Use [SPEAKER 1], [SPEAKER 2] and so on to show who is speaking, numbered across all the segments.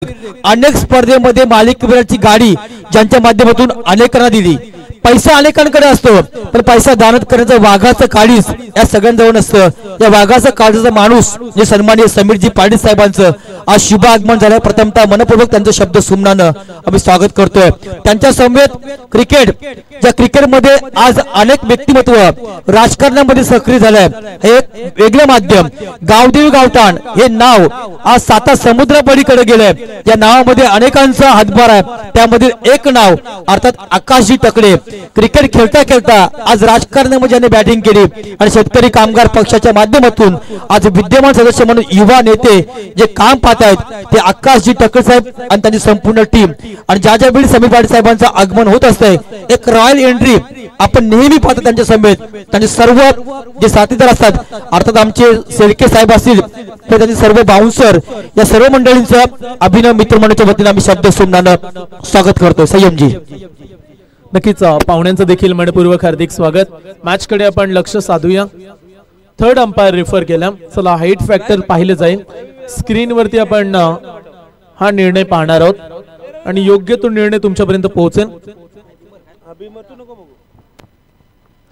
[SPEAKER 1] अनेक स्पर्धेमध्ये मालिकेची गाडी ज्यांच्या माध्यमातून अनेकांना दिली। पैसा अनेकांकडे असतो पण पैसा दानत करण्याचं वाघाचं काळीज या सगळ्यांजवळ नसतं। या वाघाचं काळीचा माणूस जे सन्माननीय समीरजी पाटील साहेबांचं आज शुभ आगमन झालं। प्रथमतः मनपूर्वक त्यांचं शब्द सुमनानं आम्ही स्वागत करतोय। त्यांच्या समवेत क्रिकेट, ज्या क्रिकेटमध्ये आज अनेक व्यक्तिमत्व राजकारणामध्ये सक्रिय झालंय, हे एक वेगळं माध्यम गावदेवी गावठाण हे नाव आज 7 समुद्रापलीकडे गेलंय। या नावामध्ये अनेकांचा हातभार आहे, त्यामधील एक नाव अर्थात आकाशजी टकले। क्रिकेट खेळता खेळता आज राजकारणामध्ये ज्यांनी बॅटिंग केली आणि शेतकरी कामगार पक्षाच्या माध्यमातून आज विद्यमान सदस्य म्हणून युवा नेते जे काम पाहत आहेत ते आकाशजी टकले साहेब आणि त्यांची संपूर्ण टीम। आणि ज्या ज्या वेळी समीर पाटील साहेबांचं आगमन होत असतंय एक रॉयल एंट्री आपण नेहमी पाहतो त्यांच्या समेत। त्यांचे सर्व जे साथीदार असतात अर्थात आमचे शेळके साहेब असतील तर त्यांचे सर्व बाउन्सर या सर्व मंडळींचं अभिनव मित्रमंडळाच्या वतीने आम्ही शब्द सुमनानं स्वागत करतो। संयमजी
[SPEAKER 2] नक्कीच पाहुण्यांचं देखील मनपूर्वक हार्दिक स्वागत। मॅच कडे आपण लक्ष साधूया। थर्ड अंपायर रेफर केला। चला हाईट फॅक्टर पाहिले जाईल। स्क्रीन वरती आपण हा निर्णय पाहणार आहोत आणि योग्य तो निर्णय तुमच्यापर्यंत पोहोचेल।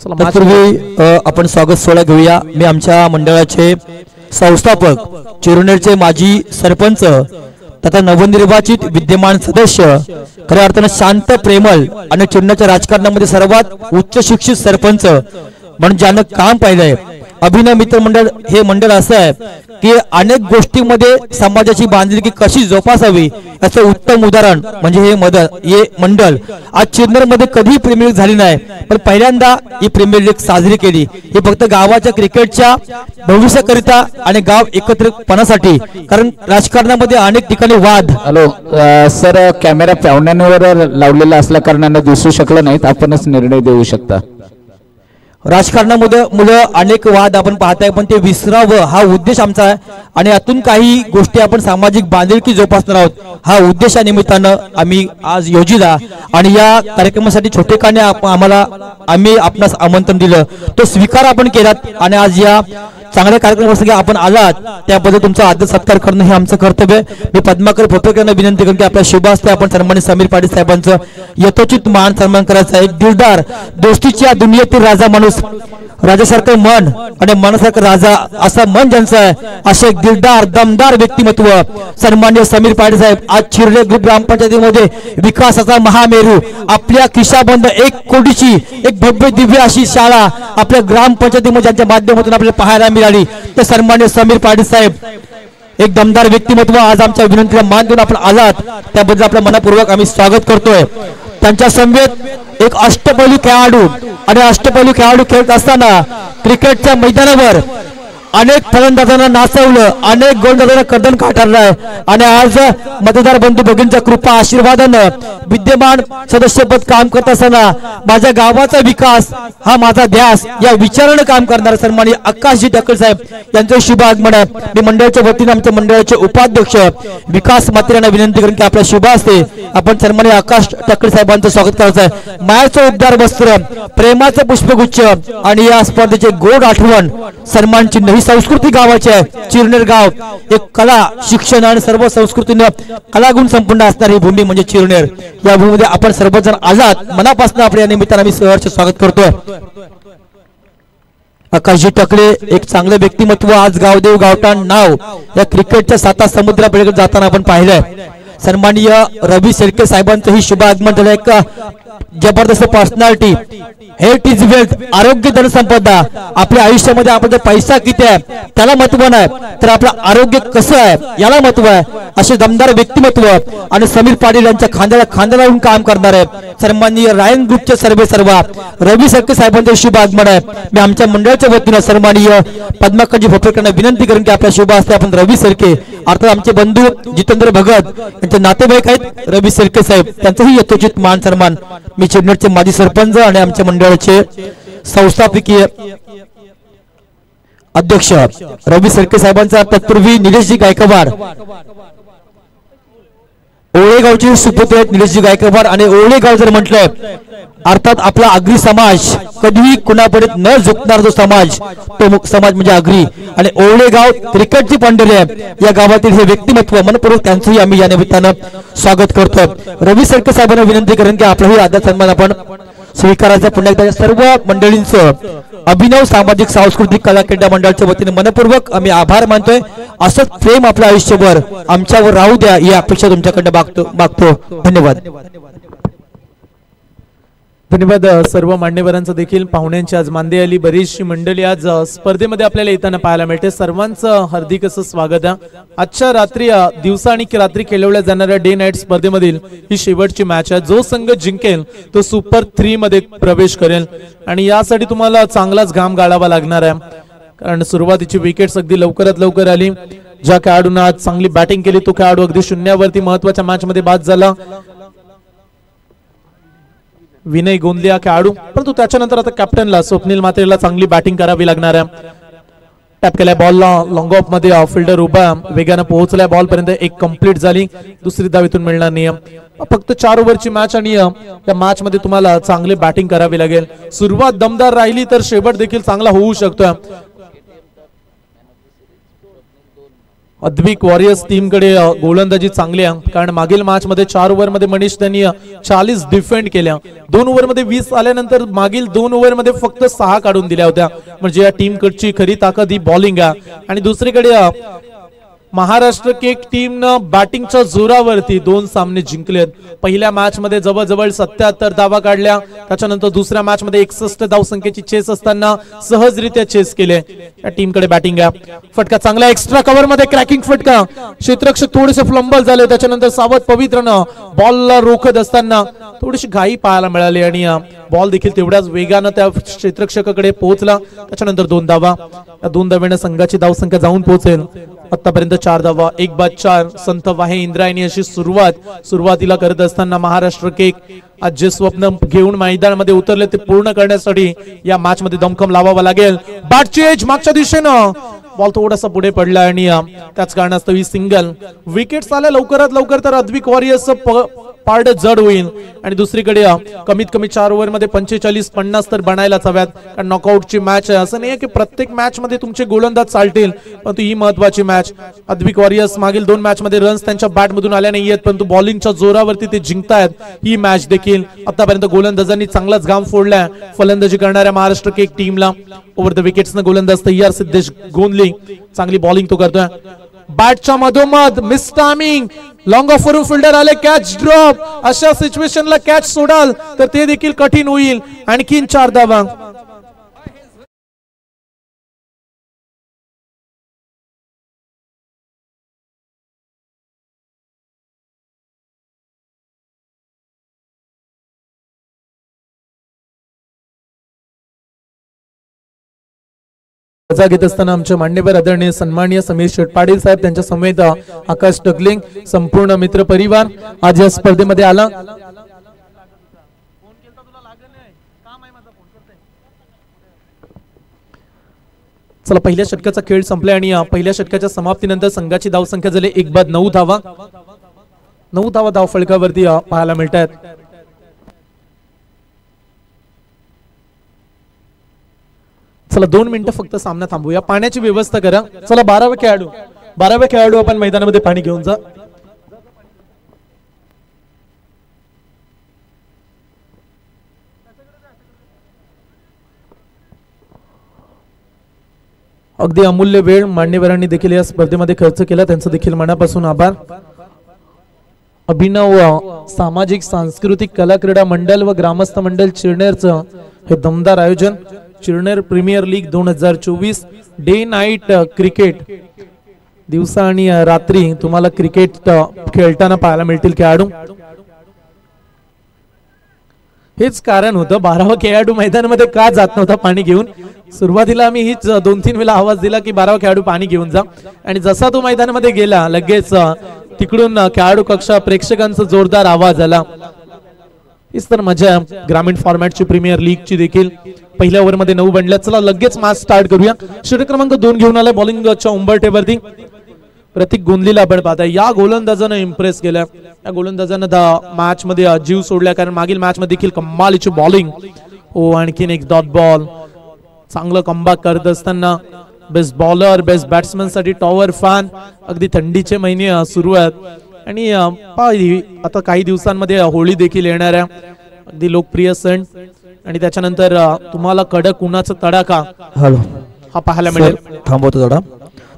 [SPEAKER 1] तत्पूर्वी आपण स्वागत सोहळा घेऊया। मी आमच्या मंडळाचे संस्थापक चिरुनेरचे माजी सरपंच तथा नवनिर्वाचित विद्यमान सदस्य, खऱ्या अर्थाने शांत प्रेमळ आणि चिरुनेरच्या राजकारणामध्ये सर्वात उच्च शिक्षित सरपंच म्हणून ज्यानं काम पाहिलंय अभिनव मित्र मंडळ हे मंडळ असं आहे की अनेक गोष्टींमध्ये समाजाची बांधिलकी कशी जोपासावी याचं उत्तम उदाहरण म्हणजे हे मंडळ। आज चिरनेर मध्ये कधी प्रीमियर लीग झाली नाही पण पहिल्यांदा ही प्रीमियर लीग साजरी केली। ही फक्त गावाच्या क्रिकेटच्या भविष्याकरिता आणि गाव एकत्रितपणासाठी, कारण राजकारणामध्ये अनेक ठिकाणी वाद।
[SPEAKER 3] हॅलो सर, कॅमेरा पाहुण्यांवर लावलेला असल्या कारणाने दिसू शकलं नाहीत, आपणच निर्णय देऊ शकता।
[SPEAKER 1] राजकारणामध्ये मुलं अनेक वाद आपण पाहताय पण ते विसरावं हा उद्देश आमचा आहे आणि यातून काही गोष्टी आपण सामाजिक बांधिलकी जोपासणार आहोत हा उद्देशा निमित्तानं आम्ही आज योजिला। आणि या कार्यक्रमासाठी छोटेखाने आम्ही आपणास आमंत्रण दिलं, तो स्वीकार आपण केलात आणि आज या चांगल्या कार्यक्रमासाठी आपण आलात त्याबद्दल तुमचा आदर सत्कार करणं हे आमचं कर्तव्य आहे। मी पद्माकर भोपेकरांना विनंती करतो की आपल्या शुभ हस्ते आपण सन्मानित समीर पाटील साहेबांचं यथोचित मान सन्मान करायचा आहे। दिलदार, दोस्तीच्या दुनियेतील राजा माणूस, राजासारखं मन आणि मनासारखं राजा असं मन ज्यांचं आहे असे एक दिलदार दमदार व्यक्तिमत्व सन्मान्य समीर पाटील साहेब आज चिरनेर ग्रुप ग्रामपंचायतीमध्ये विकासाचा महामेरू, आपल्या खिशाबंद 1 कोटीची एक भव्य दिव्य अशी शाळा आपल्या ग्रामपंचायतीमध्ये ज्यांच्या माध्यमातून आपल्याला पाहायला मिळाली ते सन्मान्य समीर पाटील साहेब एक दमदार व्यक्तिमत्व। आज आमच्या विनंतीला मान देऊन आपण आलात त्याबद्दल आपलं मनपूर्वक आम्ही स्वागत करतोय। त्यांच्या समवेत एक अष्टपैलू खेळाडू आणि अष्टपैलू खेळाडू खेळत असताना क्रिकेटच्या मैदानावर अनेक फलंदाजांना नाचवलं, अनेक गोलंदाजांना कर्दन काढलाय आणि आज मतदार बंधू भगिनींच्या कृपा आशीर्वादानं विद्यमान सदस्यपद काम करत असताना माझ्या गावाचा विकास हा माझा ध्यास या विचारानं काम करणारे सन्माननीय आकाशजी टकले साहेब यांचं शुभ आगमन आहे। मी मंडळाच्या वतीने आमच्या मंडळाचे उपाध्यक्ष विकास मात्रेंना विनंती करून की आपल्या शुभ हस्ते आपण सन्माननीय आकाश टकले साहेबांचं स्वागत करायचं आहे। मायाचं उबदार वस्त्र, प्रेमाचं पुष्पगुच्छ आणि या स्पर्धेचे गोड आठवण सन्मानची नवी संस्कृती गावाची आहे। चिरनेर गाव एक कला, शिक्षण आणि सर्व संस्कृतीनं कलागुण संपन्न असणारी ही भूमी म्हणजे चिरनेर। या भूमीमध्ये आपण सर्वजण आलात, मनापासून आपल्या या निमित्तानं आम्ही सहर्ष स्वागत करतोय। आकाशजी टकले एक चांगले व्यक्तिमत्व, आज गावदेव गावठाण नाव या क्रिकेटच्या 7 समुद्रापलीकडे जाताना आपण पाहिलंय। सन्माननीय रवी शेळके साहेबांचं ही शुभ आगमन झालं। एक जबरदस्त पर्सनॅलिटी, हेल्थ इज वेल्थ, आरोग्य धनसंपदा। आपल्या आयुष्यामध्ये आपला पैसा किती आहे त्याला महत्व नाही तर आपलं आरोग्य कसं आहे याला महत्व आहे, असे दमदार व्यक्तिमत्व आणि समीर पाटील यांच्या खांद्याला खांदा लावून काम करणार आहे सन्माननीय रायन ग्रुपचे सर्वेसर्वा रवी शेळके साहेबांचे शुभ आगमन आहे। मी आमच्या मंडळाच्या वतीनं सन्माननीय पद्माकरजी भोपेकरांना विनंती करून की आपल्या शुभ हस्ते आपण रवी शेळके अर्थात आमचे बंधू जितेंद्र भगत यांचे नातेवाईक आहेत रवी शेळके साहेब त्यांचंही यथोचित मान सन्मान। मी चिरनेरचे माजी सरपंच आणि आमच्या मंडळाचे संस्थापकीय अध्यक्ष रवी शेळके साहेबांचा तत्पूर्वी निलेशजी गायकवाड ओळेगावचे सुपुत्र आहेत निलेशजी गायकवाड आणि ओळेगाव जर म्हटलंय अर्थात आपला आगरी समाज कधीही कुणापुढे न झुकणार जो समाज, तो समाज म्हणजे आगरी. आणि ओवळे गाव क्रिकेटची पंढरी आहे, या गावातील हे व्यक्तिमत्व मनपूर्वक त्यांचंही आम्ही या निमित्तानं स्वागत करतो. रवी सरके साहेबांना विनंती करेन की आपलाही आदर सन्मान आपण स्वीकारायचा. पुन्हा एकदा सर्व मंडळींचं अभिनव सामाजिक सांस्कृतिक कला क्रीडा मंडळाच्या वतीने मनपूर्वक आम्ही आभार मानतोय. असंच प्रेम आपलं आयुष्यभर आमच्यावर राहू द्या ही अपेक्षा तुमच्याकडनं मागतो. धन्यवाद.
[SPEAKER 2] धन्यवाद सर्व मान्यवरांचं देखील. पाहुण्यांची आज मांदे आली, बरीचशी मंडळी आज स्पर्धेमध्ये आपल्याला येताना पाहायला मिळते. सर्वांचं हार्दिक असं स्वागत आहे. आजच्या रात्री दिवसा आणि रात्री खेळवल्या जाणाऱ्या डे नाईट स्पर्धेमधील ही शेवटची मॅच आहे. जो संघ जिंकेल तो सुपर 3 मध्ये प्रवेश करेल आणि यासाठी तुम्हाला चांगलाच घाम गाळावा लागणार आहे, कारण सुरुवातीची विकेट्स अगदी लवकरात लवकर आली. ज्या खेळाडूंना आज चांगली बॅटिंग केली तो खेळाडू अगदी शून्यावरती महत्वाच्या मॅच मध्ये बाद झाला, विनय गोंदले हा खेळाडू. परंतु त्याच्यानंतर आता कॅप्टनला स्वप्नील मात्रेला चांगली बॅटिंग करावी लागणार आहे. टॅप केलाय बॉलला, लॉंग ऑफ मध्ये फिल्डर उभा वेगाने पोहोचलाय बॉल पर्यंत, एक कंप्लीट झाली, दुसरी धाव इथून मिळणार नाही. फक्त 4 ओव्हरची मॅच आणि त्या मॅच मध्ये तुम्हाला चांगली बॅटिंग करावी लागेल. सुरुवात दमदार राहिली तर शेवट देखील चांगला होऊ शकतोय. अद्विक वॉरियर्स टीम कडे गोलंदाजी चांगली आहे, कारण मागील मॅच मध्ये 4 ओव्हर मध्ये मनीष त्यांनी 40 डिफेंड केल्या. 2 ओव्हर मध्ये 20 आल्यानंतर मागील 2 ओव्हर मध्ये फक्त 6 काढून दिल्या होत्या. म्हणजे या टीम कडची खरी ताकद ही बॉलिंग आहे. आणि दुसरीकडे महाराष्ट्र केक टीमनं बॅटिंगच्या जोरावरती 2 सामने जिंकलेत. पहिल्या मॅच मध्ये जवळजवळ 77 धावा काढल्या, त्याच्यानंतर दुसऱ्या मॅच मध्ये 61 धावसंख्येची चेस असताना सहजरित्या चेस केले. या टीम कडे बॅटिंग आहे. फटका चांगला एक्स्ट्रा कव्हर मध्ये क्रॅकिंग फटका, क्षेत्ररक्षक थोडेसे फ्लंबल झाले, त्याच्यानंतर सावध पवित्रनं बॉलला रोखत असताना थोडीशी घाई पाहायला मिळाली आणि बॉल देखील तेवढ्याच वेगानं त्या क्षेत्ररक्षकाकडे पोहोचला. त्याच्यानंतर 2 धावा, या 2 धावेने संघाची धावसंख्या जाऊन पोहोचेल. आतापर्यंत 4 धावा, 1 बाद 4. संत वाहे इंद्रायणी अशी सुरुवातीला करत असताना महाराष्ट्र केक आज जे स्वप्न घेऊन मैदानामध्ये उतरले ते पूर्ण करण्यासाठी या मॅच मध्ये दमखम लावावा लागेल. बॅट चेंज मागच्या दिशेनं, बॉल थोडासा पुढे पडला आणि त्याच कारणास्तव ही सिंगल. विकेट्स आल्या लवकरात लवकर तर अद्विक वॉरियर्स पारड जड होईल. आणि दुसरीकडे कमीत कमी 4 ओव्हर मध्ये 45-50 तर बनायलाच हव्यात, कारण नॉकआउटची मॅच आहे. असं नाही की प्रत्येक मॅच मध्ये तुमचे गोलंदाज चालतील, परंतु ही महत्वाची मॅच. अद्विक वॉरियर्स मागील 2 मॅच मध्ये रन्स त्यांच्या बॅट मधून आल्या नाहीयेत, परंतु बॉलिंगच्या जोरावरती ते जिंकतायत ही मॅच देखील. आतापर्यंत गोलंदाजांनी चांगलाच घाम फोडलाय फलंदाजी करणाऱ्या महाराष्ट्र केक टीमला. ओव्हर द विकेट्सनं गोलंदाज तयार सिद्धेश गोंदली, चांगली बॉलिंग तो करतोय. बॅटच्या मधोमध मिस टायमिंग, लॉंग ऑफ वरून फिल्डर आले, कॅच ड्रॉप. अशा सिच्युएशनला कॅच सोडाल तर ते देखील कठीण होईल. आणखीन 4 धावा. घेत असताना आमचे मान्यवर आदरणीय सन्माननीय समीर शेटपाडील साहेब, त्यांच्या समेत आकाश टकलिंग, संपूर्ण मित्र परिवार आज या स्पर्धेमध्ये आला. चला, पहिल्या षटकाचा खेळ संपला आणि पहिल्या षटकाच्या समाप्तीनंतर संघाची धावसंख्या झाली 1 बाद 9 धावा. 9 धावा धाव फलकावरती पाहायला मिळतात. चला 2 मिनिटं फक्त सामना थांबूया, पाण्याची व्यवस्था करा. चला 12वे खेळाडू आपण मैदानामध्ये पाणी घेऊन जा. अगदी अमूल्य वेळ मान्यवरांनी देखील या स्पर्धेमध्ये खर्च केला, त्यांचं देखील मनापासून आभार. अभिनव सामाजिक सांस्कृतिक कला क्रीडा मंडळ व ग्रामस्थ मंडळ चिरनेरचं हे दमदार आयोजन. Chirner premier league 2024 day night cricket, दिवसा आणि रात्री तुम्हाला क्रिकेट खेळताना पाहायला मिळतील खेळाडू. हेच कारण होतं 12वा खेळाडू मैदानामध्ये का जात नव्हता पाणी घेऊन. सुरुवातीला आम्ही हीच 2-3 वेळा आवाज दिला की 12वा खेळाडू पाणी घेऊन जा, आणि जसा तो मैदानामध्ये गेला लगेच तिकडून खेळाडू कक्षा प्रेक्षकांचा जोरदार आवाज आला. हीच तर मजा ग्रामीण फॉर्मॅटची प्रीमियर लीगची देखील. पहिल्या ओव्हर मध्ये 9 बनल्या. चला लगेच मॅच स्टार्ट करूया. षटक क्रमांक 2 घेऊन आलाय बॉलिंगच्या उंबरठ्यावरती प्रतीक गोंदलीला आपण पाहताय. या गोलंदाजानं इम्प्रेस केलं या गोलंदाजांना मॅच मध्ये जीव सोडला, कारण मागील मॅच मध्ये देखील कमालीची बॉलिंग. हो, आणखीन एक डॉट बॉल. चांगलं कमबॅक करत असताना बेस्ट बॉलर बेस्ट बॅट्समन साठी टॉवर फॅन. अगदी थंडीचे महिने सुरू आहेत आणि आता काही दिवसांमध्ये होळी देखील येणार आहे, अगदी लोकप्रिय सण. आणि त्याच्यानंतर तुम्हाला कडक उन्हाचा तडाखा हा पाहायला मिळेल.
[SPEAKER 1] थांबवतो थोडा.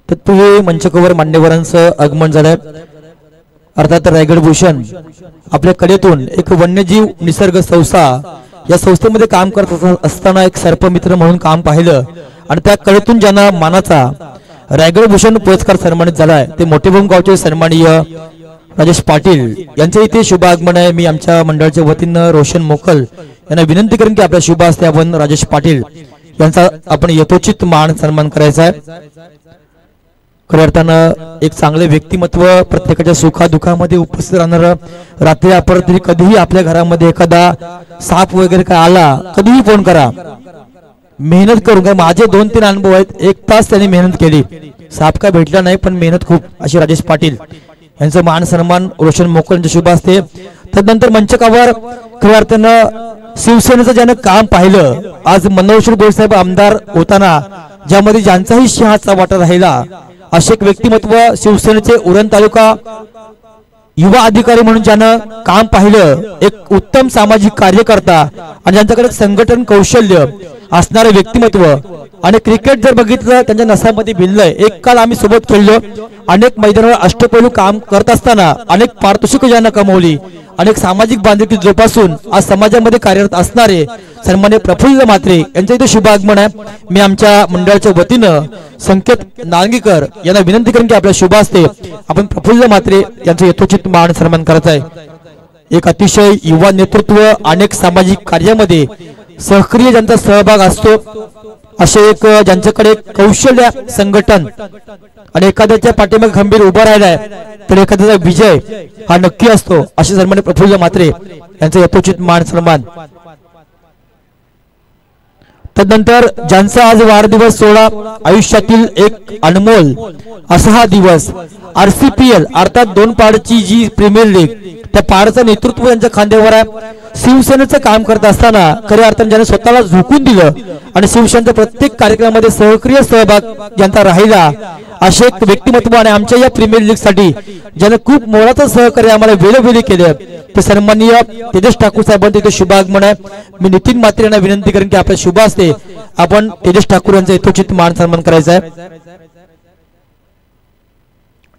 [SPEAKER 1] तत्पूर्वी मंचकावर मान्यवरांचं आगमन झालंय. अर्थात रायगड भूषण आपल्या कडेतून एक वन्यजीव निसर्ग संस्था या संस्थेमध्ये काम करत असताना एक सर्पमित्र म्हणून काम पाहिलं आणि त्या कडेतून ज्यांना मानाचा रायगड भूषण पुरस्कार सन्मानित झालाय ते मोठेबोम गावचे सन्माननीय राजेश पाटील यांचे इथे शुभ आगमन आहे. मी आमच्या मंडळाच्या वतीनं रोशन मोकल यांना विनंती करेन की आपल्या शुभ हस्ते आपण राजेश पाटील यांचा आपण यथोचित मान सन्मान करायचा आहे. खऱ्या अर्थानं एक चांगले व्यक्तिमत्व, प्रत्येकाच्या सुखादुखामध्ये उपस्थित राहणार. रात्री अपरात्री कधीही आपल्या घरामध्ये एखादा साप वगैरे काय आला कधीही फोन करा, मेहनत करून. काय माझे 2-3 अनुभव आहेत. 1 तास त्यांनी मेहनत केली, साप काय भेटला नाही पण मेहनत खूप. अशी राजेश पाटील यांचं मान सन्मान रोशन मोकल यांच्या शुभ असते. त्यानंतर मंचकावर खऱ्या अर्थानं शिवसेनेचं ज्यानं काम पाहिलं, आज मनोहर गोडसाहेब आमदार होताना ज्यामध्ये ज्यांचाही सिंहाचा वाटा राहिला असे एक व्यक्तिमत्व शिवसेनेचे उरण तालुका युवा अधिकारी म्हणून ज्यानं काम पाहिलं, एक उत्तम सामाजिक कार्यकर्ता आणि ज्यांच्याकडे संघटन कौशल्य असणारे व्यक्तिमत्व. आणि क्रिकेट जर बघितलं त्यांच्या नसामध्ये भिनलंय. एक काल आम्ही सोबत खेळलो, अनेक मैदानावर अष्टपैलू काम करत असताना अनेक पारितोषिक ज्यांना कमवली, अनेक सामाजिक बांधिलकी जोपासून आज समाजामध्ये कार्यरत असणारे सन्मान्य प्रफुल्ल म्हात्रे यांच्या इथे शुभ आगमन आहे. मी आमच्या मंडळाच्या वतीनं संकेत नांगीकर यांना विनंती करेन की आपल्या शुभ हस्ते आपण प्रफुल्ल म्हात्रे यांचं यथोचित मान सन्मान करायचा आहे. एक अतिशय युवा नेतृत्व, अनेक सामाजिक कार्यामध्ये सक्रिय ज्यांचा सहभाग असतो, असे एक ज्यांच्याकडे कौशल्य संघटन आणि एखाद्याच्या पाठीमागे खंबीर उभा राहिलाय तर एखाद्याचा विजय हा नक्की असतो. असे सन्मान्य प्रफुल्ल म्हात्रे यांचा यथोचित मान सन्मान. तदनंतर ज्यांचा आज वाढदिवस सोहळा, आयुष्यातील एक अनमोल असा हा दिवस. RCPL अर्थात 2 पाडची जी प्रीमियर लीग, त्या पाडचं नेतृत्व यांच्या खांद्यावर आहे. शिवसेनेचं काम करत असताना खऱ्या अर्थाने ज्याने स्वतःला झोकून दिलं आणि शिवसेनेच्या प्रत्येक कार्यक्रमामध्ये सक्रिय सहभाग ज्यांचा राहिला असे एक व्यक्तिमत्व. आणि आमच्या या प्रीमियर लीग साठी ज्याने खूप मोलाचं सहकार्य आम्हाला वेळोवेळी केले ते सन्माननीय तेजस ठाकूर साहेबांचे इथे शुभ आगमन आहे. मी नितीन म्हात्रे यांना विनंती करेन की आपल्या शुभ असते आपण तेजस ठाकूर यांचा यथोचित मान सन्मान करायचा आहे.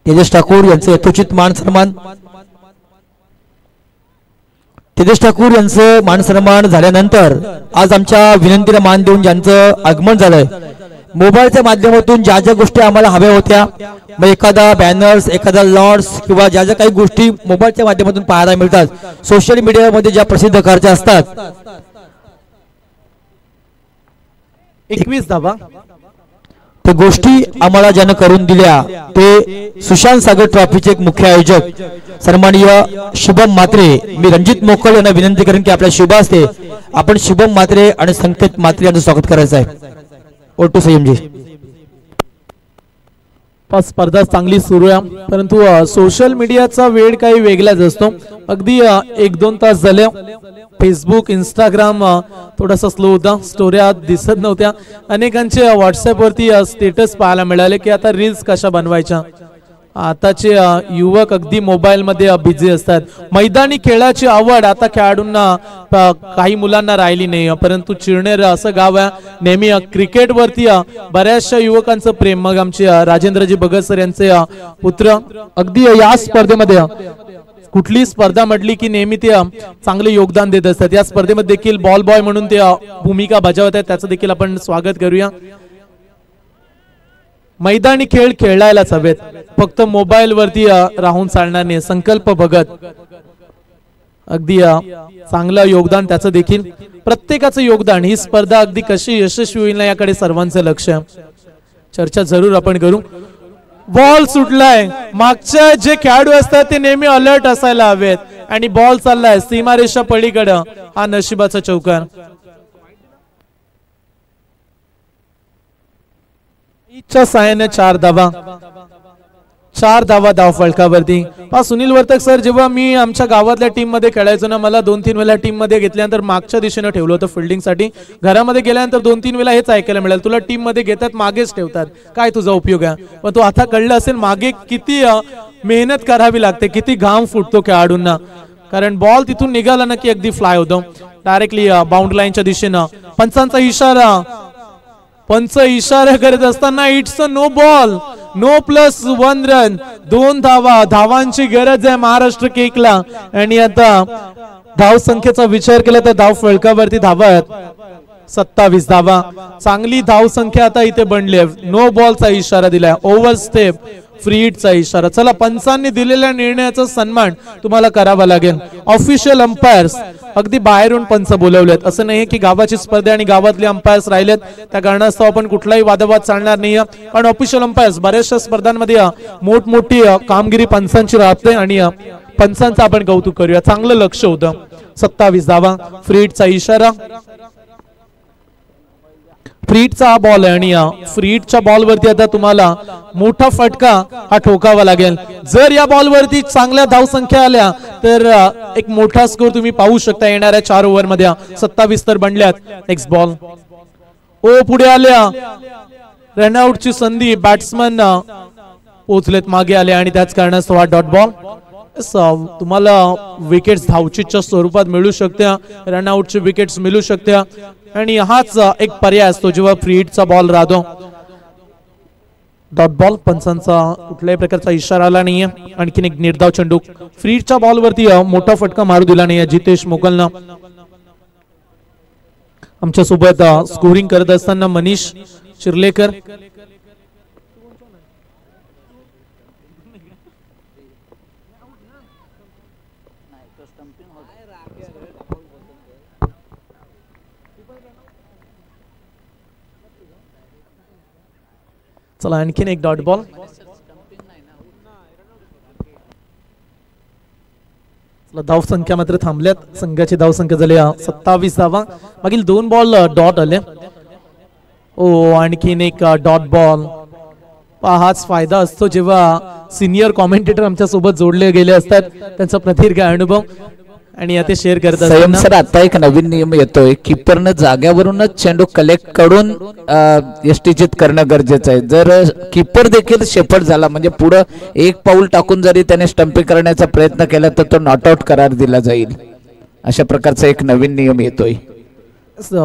[SPEAKER 1] तेजस ठाकूर यांचं यथोचित मान सन्मान. तेजस ठाकूर यांचं मान सन्मान झाल्यानंतर आज आमच्या विनंतीला मान देऊन ज्यांचं आगमन झालंय, मोबाईलच्या माध्यमातून ज्या ज्या गोष्टी आम्हाला हव्या होत्या, मग एखादा बॅनर्स, एखादा लॉन्स किंवा ज्या ज्या काही गोष्टी मोबाईलच्या माध्यमातून पाहायला मिळतात, सोशल मीडियामध्ये ज्या प्रसिद्ध खर्च असतात,
[SPEAKER 2] 21 धावा
[SPEAKER 1] त्या गोष्टी आम्हाला ज्यानं करून दिल्या ते सुशांत सागर ट्रॉफीचे एक मुख्य आयोजक सन्माननीय शुभम म्हात्रे. मी रणजित मोकल यांना विनंती करेन की आपल्या शुभ असते आपण शुभम म्हात्रे आणि संकेत म्हात्रे यांचं स्वागत करायचं आहे. ओटू संयमजी.
[SPEAKER 2] स्पर्धा चांगली सुरू आहे, परंतु सोशल मीडियाचा वेळ काही वेगळाच असतो. अगदी 1-2 तास झाले फेसबुक इंस्टाग्राम थोडासा स्लो होता, स्टोऱ्या दिसत नव्हत्या. अनेकांचे व्हॉट्सअप वरती स्टेटस पाहायला मिळाले की आता रील्स कशा बनवायच्या. आताचे युवक अगदी मोबाईल मध्ये बिझी असतात. मैदानी खेळाची आवड आता खेळाडूंना काही मुलांना राहिली नाही, परंतु चिरनेर असं गाव आहे नेहमी क्रिकेट वरती बऱ्याचशा युवकांचं प्रेम. मग आमचे राजेंद्रजी भगत सर यांचे पुत्र अगदी या स्पर्धेमध्ये कुठली स्पर्धा म्हटली की नेहमी ते चांगले योगदान देत असतात. या स्पर्धेमध्ये देखील बॉल बॉय म्हणून ते भूमिका बजावत आहेत, त्याचं देखील आपण स्वागत करूया. मैदानी खेळ खेळायलाच हवेत, फक्त मोबाईल वरती राहून चालणार नाही. संकल्प भगत अगदी चांगलं योगदान त्याचं देखील. प्रत्येकाचं योगदान, ही स्पर्धा अगदी कशी यशस्वी होईल ना याकडे सर्वांचं लक्ष. चर्चा जरूर आपण करू. बॉल सुटलाय, मागच्या जे खेळाडू असतात ते नेहमी अलर्ट असायला हवेत आणि बॉल चाललाय सीमारेषा पलीकडं. हा नशिबाचा चौकार. च्या साहाय्याने 4 धावा. 4 धावा धाव फलकावरती. सुनील वर्तक सर, जेव्हा मी आमच्या गावातल्या टीम मध्ये खेळायचो ना, मला 2-3 वेळा टीम मध्ये घेतल्यानंतर मागच्या दिशेने ठेवलं होतं फिल्डिंग साठी. घरामध्ये गेल्यानंतर 2-3 वेळा हेच ऐकायला मिळालं, तुला टीम मध्ये घेतात मागेच ठेवतात, काय तुझा उपयोग आहे. पण तो आता कळलं असेल मागे किती मेहनत करावी लागते, किती घाम फुटतो खेळाडूंना. कारण बॉल तिथून निघाला ना की अगदी फ्लाय होतो डायरेक्टली बाउंड्री लाईनच्या दिशेनं. पंचांचा इशारा, पंच इशारा करत असताना it's a no ball, no +1 run. 2 धावांची गरज आहे महाराष्ट्र केकला. आणि आता धाव संख्येचा विचार केला तर धाव फलकावरती धावा आहेत 27 धावा. चांगली धाव संख्या आता इथे बनली आहे. नो बॉलचा इशारा दिलाय, ओव्हर स्टेप, फ्री हिटचा इशारा. चला, पंचांनी दिलेल्या निर्णयाचा सन्मान तुम्हाला करावा लागेल. ऑफिशियल अंपायर्स अगदी बाहेरून पंच बोलवलेत. असं नाही की गावाची स्पर्धा आणि गावातले अंपायर्स राहिलेत त्या कारणास्तव आपण कुठलाही वादवाद चालणार नाही. कारण ऑफिशियल अंपायर्स बऱ्याचशा स्पर्धांमध्ये मोठमोठी कामगिरी पंचांची राहते आणि पंचांचं आपण कौतुक करूया. चांगलं लक्ष होतं. 27 धावा, फ्री हिटचा इशारा. फ्री हिटचा हा बॉल आहे आणि फ्री हिटच्या बॉलवरती आता तुम्हाला मोठा फटका हा ठोकावा लागेल. जर या बॉलवरती चांगल्या धावसंख्या आल्या तर एक मोठा स्कोर तुम्ही पाहू शकता येणाऱ्या 4 ओव्हरमध्ये. 27 तर बनल्यात. नेक्स्ट बॉल, पुढे आल्या, रनआउटची संधी, बॅट्समन पोहोचलेत मागे आले आणि त्याच कारणास्तव हा डॉट बॉल. तुम्हाला विकेट्स धावचीच्या स्वरूपात मिळू शकत्या, रनआउटची विकेट्स मिळू शकत्या आणि हाच एक पर्याय असतो जेव्हा फ्री हिटचा बॉल राहतो. डॉट बॉल, पंचांचा कुठल्याही प्रकारचा इशारा आला नाहीये. आणखीन एक निर्धाव चेंडू. फ्री हिटच्या बॉलवरती मोठा फटका मारू दिला नाहीये जितेश मोगलनं. आमच्या सोबत स्कोरिंग करत असताना मनीष चिर्लेकर, चला आणखीन एक डॉट बॉल. धाव संख्या मात्र थांबल्यात. संघाची धाव संख्या झाली 27 धावा. मागील 2 बॉल डॉट आले. आणखीन एक डॉट बॉल. हाच फायदा असतो जेव्हा सिनियर कॉमेंटेटर आमच्या सोबत जोडले गेले असतात, त्यांचा प्रदीर्घ अनुभव आणि ते शेअर करत
[SPEAKER 3] असतात. सर, आता एक नवीन नियम येतोय, किपरनं जाग्यावरूनच चेंडू कलेक्ट करून यष्टीचित करणं गरजेचं आहे. जर किपर देखील शेपट झाला म्हणजे पुढे एक पाऊल टाकून जरी त्याने स्टंपिंग करण्याचा प्रयत्न केला तर तो नॉट आउट करार दिला जाईल. अशा प्रकारचा एक नवीन नियम येतोय.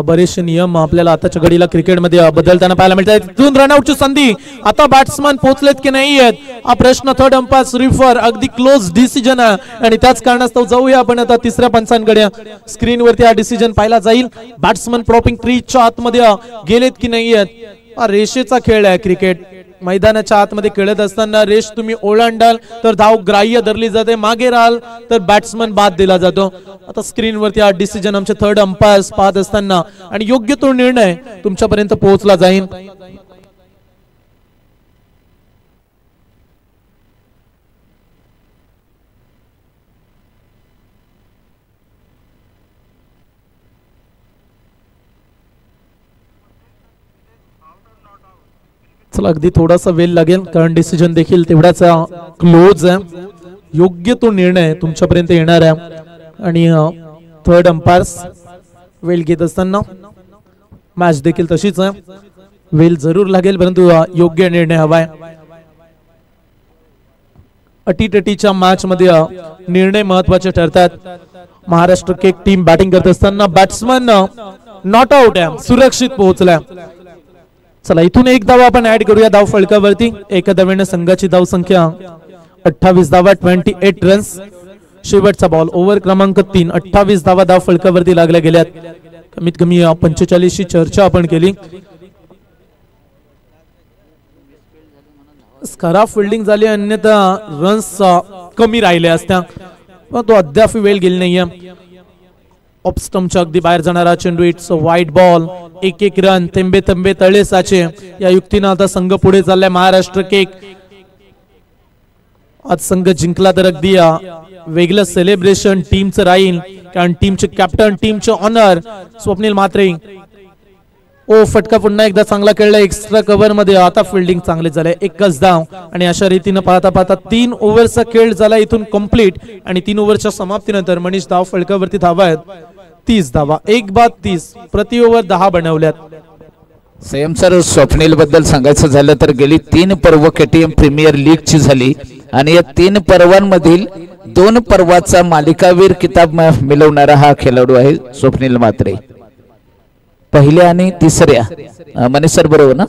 [SPEAKER 2] बरेचसे नियम आपल्याला आताच्या घडीला क्रिकेटमध्ये बदलताना पाहायला मिळतात. तिथून रनआउटची संधी. आता बॅट्समन पोहोचलेत की नाही आहेत हा प्रश्न. थर्ड अंपायर रिफर, अगदी क्लोज डिसिजन आहे आणि त्याच कारणास्तव जाऊया आपण आता तिसऱ्या पंचांकडे. स्क्रीनवरती हा डिसिजन पाहिला जाईल. बॅट्समन प्रॉपिंग ट्रीच्या आतमध्ये गेलेत की नाही आहेत. हा रेषेचा खेळ आहे क्रिकेट. मैदानाच्या आतमध्ये खेळत असताना रेष तुम्ही ओलांडाल तर धाव ग्राह्य धरली जाते, मागे राहाल तर बॅट्समन बाद दिला जातो. आता स्क्रीनवरती हा डिसिजन आमचे थर्ड अंपायर्स पाहत असताना आणि योग्य तो निर्णय तुमच्यापर्यंत पोहोचला जाईल. चला, अगदी थोडासा वेळ लागेल कारण डिसिजन देखील तेवढाच क्लोज आहे. योग्य तो निर्णय तुमच्यापर्यंत येणार आहे आणि थर्ड अंपायर्स वेळ घेत असताना मॅच देखील तशीच आहे. वेळ जरूर लागेल परंतु योग्य निर्णय हवाय. अटीतटीच्या मॅच मध्ये निर्णय महत्वाचे ठरतात. महाराष्ट्र केक टीम बॅटिंग करत असताना बॅट्समन नॉट आउट आहे, सुरक्षित पोहोचलाय. चला, इथून एक धाव आपण ऍड करूया धाव फलकावरती. एका धावेने संघाची धाव संख्या 28 धावा, 28 रन्स. शेवटचा बॉल, ओव्हर क्रमांक 3. 28 धावा धाव फलकावरती लागल्या गेल्यात. कमीत कमी 45 ची चर्चा आपण केली. खराब फिल्डिंग झाली, अन्यथा रन्स कमी राहिले असत्या, पण तो अद्याप वेळ गेली नाहीये. ऑफ स्टंपच्या अगदी बाहेर जाणारा चेंडू. It's white ball. 1-1 रन. थेंबे थेंबे तळे साचे या युक्तीनं आता संघ पुढे चाललाय. महाराष्ट्र केक आज संघ जिंकला तर अगदी वेगळं सेलिब्रेशन टीमचं राहील कारण टीमचे कॅप्टन, टीमचे ऑनर स्वप्नील म्हात्रे ओ फटका पुन्हा एकदा चांगला खेळला एक्स्ट्रा कव्हर मध्ये. आता फिल्डिंग चांगली झाले. एकच धाव आणि अशा रीतीने पाहता पाहता 3 ओव्हरचा खेळ झाला इथून कंप्लीट आणि 3 ओव्हरच्या समाप्तीनंतर मनीष धाव फलकावरती धावा आहेत 30 धावा. 1 बाद 30 प्रति ओव्हर 10 बनवल्यात.
[SPEAKER 3] संयम सर, स्वप्नील बद्दल सांगायचं झालं तर गेली 3 पर्व केटीएम प्रीमियर लीग ची झाली आणि या 3 पर्वांमधील 2 पर्वाचा मालिकावीर किताब मिळवणारा हा खेळाडू आहे स्वप्नील म्हात्रे. पहिल्या आणि तिसऱ्या मनीष सर बरोबर ना.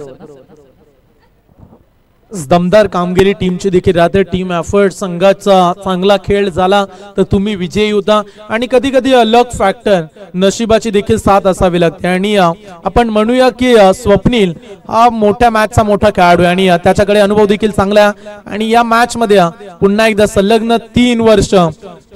[SPEAKER 2] दमदार कामगिरी टीमची देखील राहते. टीम एफर्ट संघाचा चांगला खेळ झाला तर तुम्ही विजयी होता आणि कधी कधी लक फॅक्टर नशिबाची देखील साथ असावी लागते आणि आपण म्हणूया की स्वप्नील हा मोठ्या मॅचचा मोठा खेळाडू आहे आणि त्याच्याकडे अनुभव देखील चांगला आणि या मॅच मध्ये पुन्हा एकदा संलग्न 3 वर्ष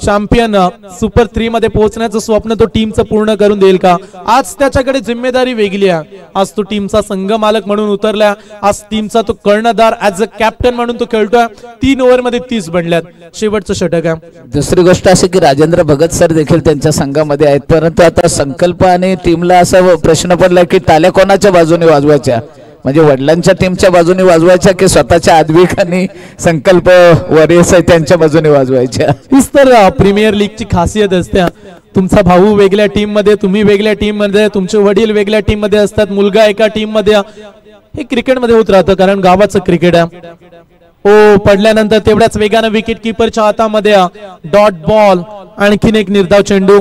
[SPEAKER 2] चॅम्पियन सुपर 3 मध्ये पोहोचण्याचं स्वप्न तो टीमचं पूर्ण करून देईल का. आज त्याच्याकडे जिम्मेदारी वेगळी आहे. आज तो टीमचा संघ मालक म्हणून उतरला. आज टीमचा तो कर्णधार ऍज अ कॅप्टन म्हणून तो खेळतोय. 3 ओव्हर मध्ये 30 बनल्यात. शेवटचं षटक आहे.
[SPEAKER 3] दुसरी गोष्ट अशी की राजेंद्र भगत सर देखील त्यांच्या संघामध्ये आहेत. परंतु आता संकल्प आणि टीमला असा प्रश्न पडला की टाल्या कोणाच्या बाजूने वाजवायच्या, म्हणजे वडिलांच्या टीमच्या बाजूने वाजवायच्या की स्वतःच्या आद्विक आणि संकल्प वॉरियर्स आहे त्यांच्या बाजूने वाजवायच्या.
[SPEAKER 2] हीच तर प्रीमियर लीगची खासियत असते. तुमचा भाऊ वेगळ्या टीम मध्ये, तुम्ही वेगळ्या टीम मध्ये, तुमचे वडील वेगळ्या टीम मध्ये असतात, मुलगा एका टीम मध्ये. हे क्रिकेटमध्ये होत राहतं कारण गावाचं क्रिकेट आहे. ओ पडल्यानंतर तेवढ्याच वेगानं विकेट किपरच्या हातामध्ये डॉट बॉल. आणखीन एक निर्धाव चेंडू.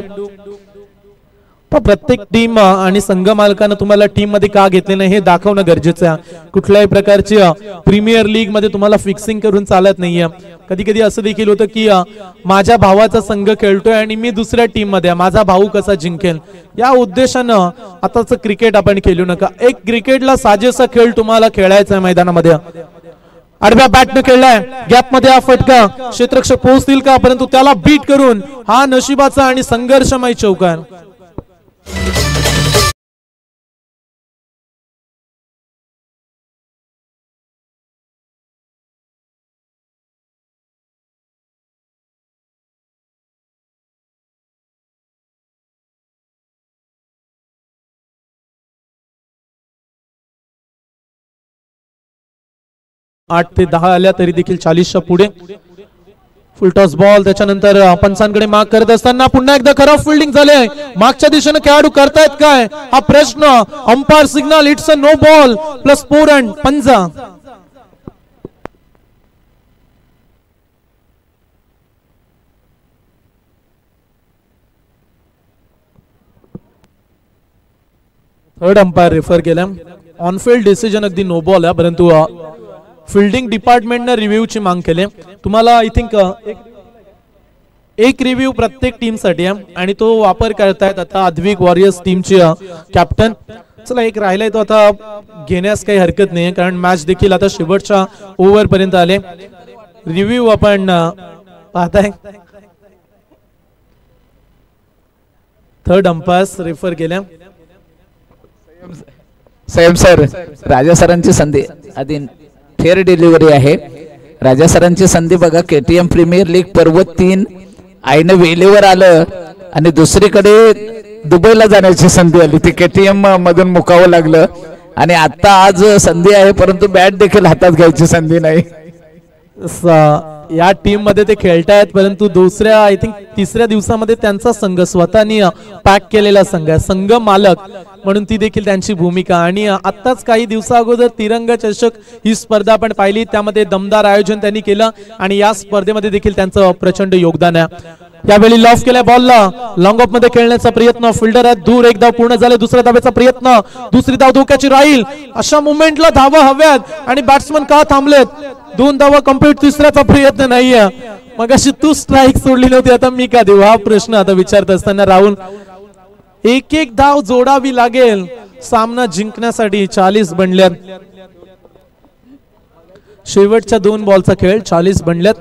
[SPEAKER 2] प्रत्येक टीम आणि संघ मालकानं तुम्हाला टीम मध्ये का घेतले नाही हे दाखवणं गरजेचं आहे. कुठल्याही प्रकारची प्रीमियर लीग मध्ये तुम्हाला फिक्सिंग करून चालत नाहीये. कधी कधी असं देखील होतं की माझ्या भावाचा संघ खेळतोय आणि मी दुसऱ्या टीम मध्ये, माझा भाऊ कसा जिंकेल या उद्देशानं आताच क्रिकेट आपण खेळू नका. एक क्रिकेटला साजेसा खेळ तुम्हाला खेळायचा आहे मैदानामध्ये. आडव्या बॅटने खेळलाय, गॅप मध्ये हा फटका, क्षेत्ररक्षक पोहोचतील का, परंतु त्याला बीट करून हा नशिबाचा आणि संघर्षमय चौकार. आठ ते 10 आल्या तरी देखील 40च्या पुढे. Full toss ball. त्याच्यानंतर पंचांकडे माग करत असताना पुन्हा एकदा खराब फिल्डिंग झाले. मागच्या दिशेने खेळाडू करतायत काय हा प्रश्न. Umpire signal, it's a no ball plus 4 and पंजा. थर्ड अंपायर रेफर केला. ऑनफिल्ड डिसिजन अगदी नो बॉल आहे, परंतु फिल्डिंग डिपार्टमेंटने रिव्ह्यूची मांग केली. तुम्हाला आय थिंक एक रिव्ह्यू प्रत्येक टीमसाठी आहे आणि तो वापर करतायत आता अद्विक वॉरियर्स टीमची कॅप्टन. चला एक राहिलाय तो आता घेण्यास काही हरकत नाही कारण मॅच देखील आता शेवटच्या ओव्हर पर्यंत आले. रिव्ह्यू आपण पाहताय. थर्ड अंपायर्स रेफर केल्या.
[SPEAKER 3] संयम सर, राजा सरांची संधी आधी फेअर डिलिव्हरी आहे. राजा सरांची संधी बघा. केटीएम प्रीमियर लीग पर्व 3 आईनं वेळेवर आलं आणि दुसरीकडे दुबईला जाण्याची संधी आली. ती केटीएम मधून मुकावं लागलं आणि आता आज संधी आहे परंतु बॅट देखील हातात घ्यायची संधी नाही.
[SPEAKER 2] या टीम मध्ये ते खेळतायत परंतु दुसऱ्या आय थिंक 3ऱ्या दिवसामध्ये त्यांचा संघ स्वतःनी पॅक केलेला संघ आहे. संघ मालक म्हणून ती देखील त्यांची भूमिका. आणि आत्ताच काही दिवसा अगोदर तिरंगा चषक ही स्पर्धा आपण पाहिली, त्यामध्ये दमदार आयोजन त्यांनी केलं आणि या स्पर्धेमध्ये देखील त्यांचं प्रचंड योगदान आहे. यावेळी लॉफ केलाय बॉलला. लॉंग ऑफ मध्ये खेळण्याचा प्रयत्न. फिल्डर आहे दूर. एक धाव पूर्ण झाले. दुसऱ्या धावेचा प्रयत्न. दुसरी धाव धोक्याची राहील. अशा मुवमेंटला धावा हव्यात आणि बॅट्समन का थांबलेत. 2 धावा कंप्लीट. तिसऱ्याचा प्रयत्न नाहीये. मग अशी तू स्ट्राईक सोडली नव्हती आता मी का देऊ हा प्रश्न आता विचारत असताना राहुल. एक एक धाव जोडावी लागेल सामना जिंकण्यासाठी. 40 बनल्यात. शेवटच्या 2 बॉलचा खेळ. 40 बनल्यात.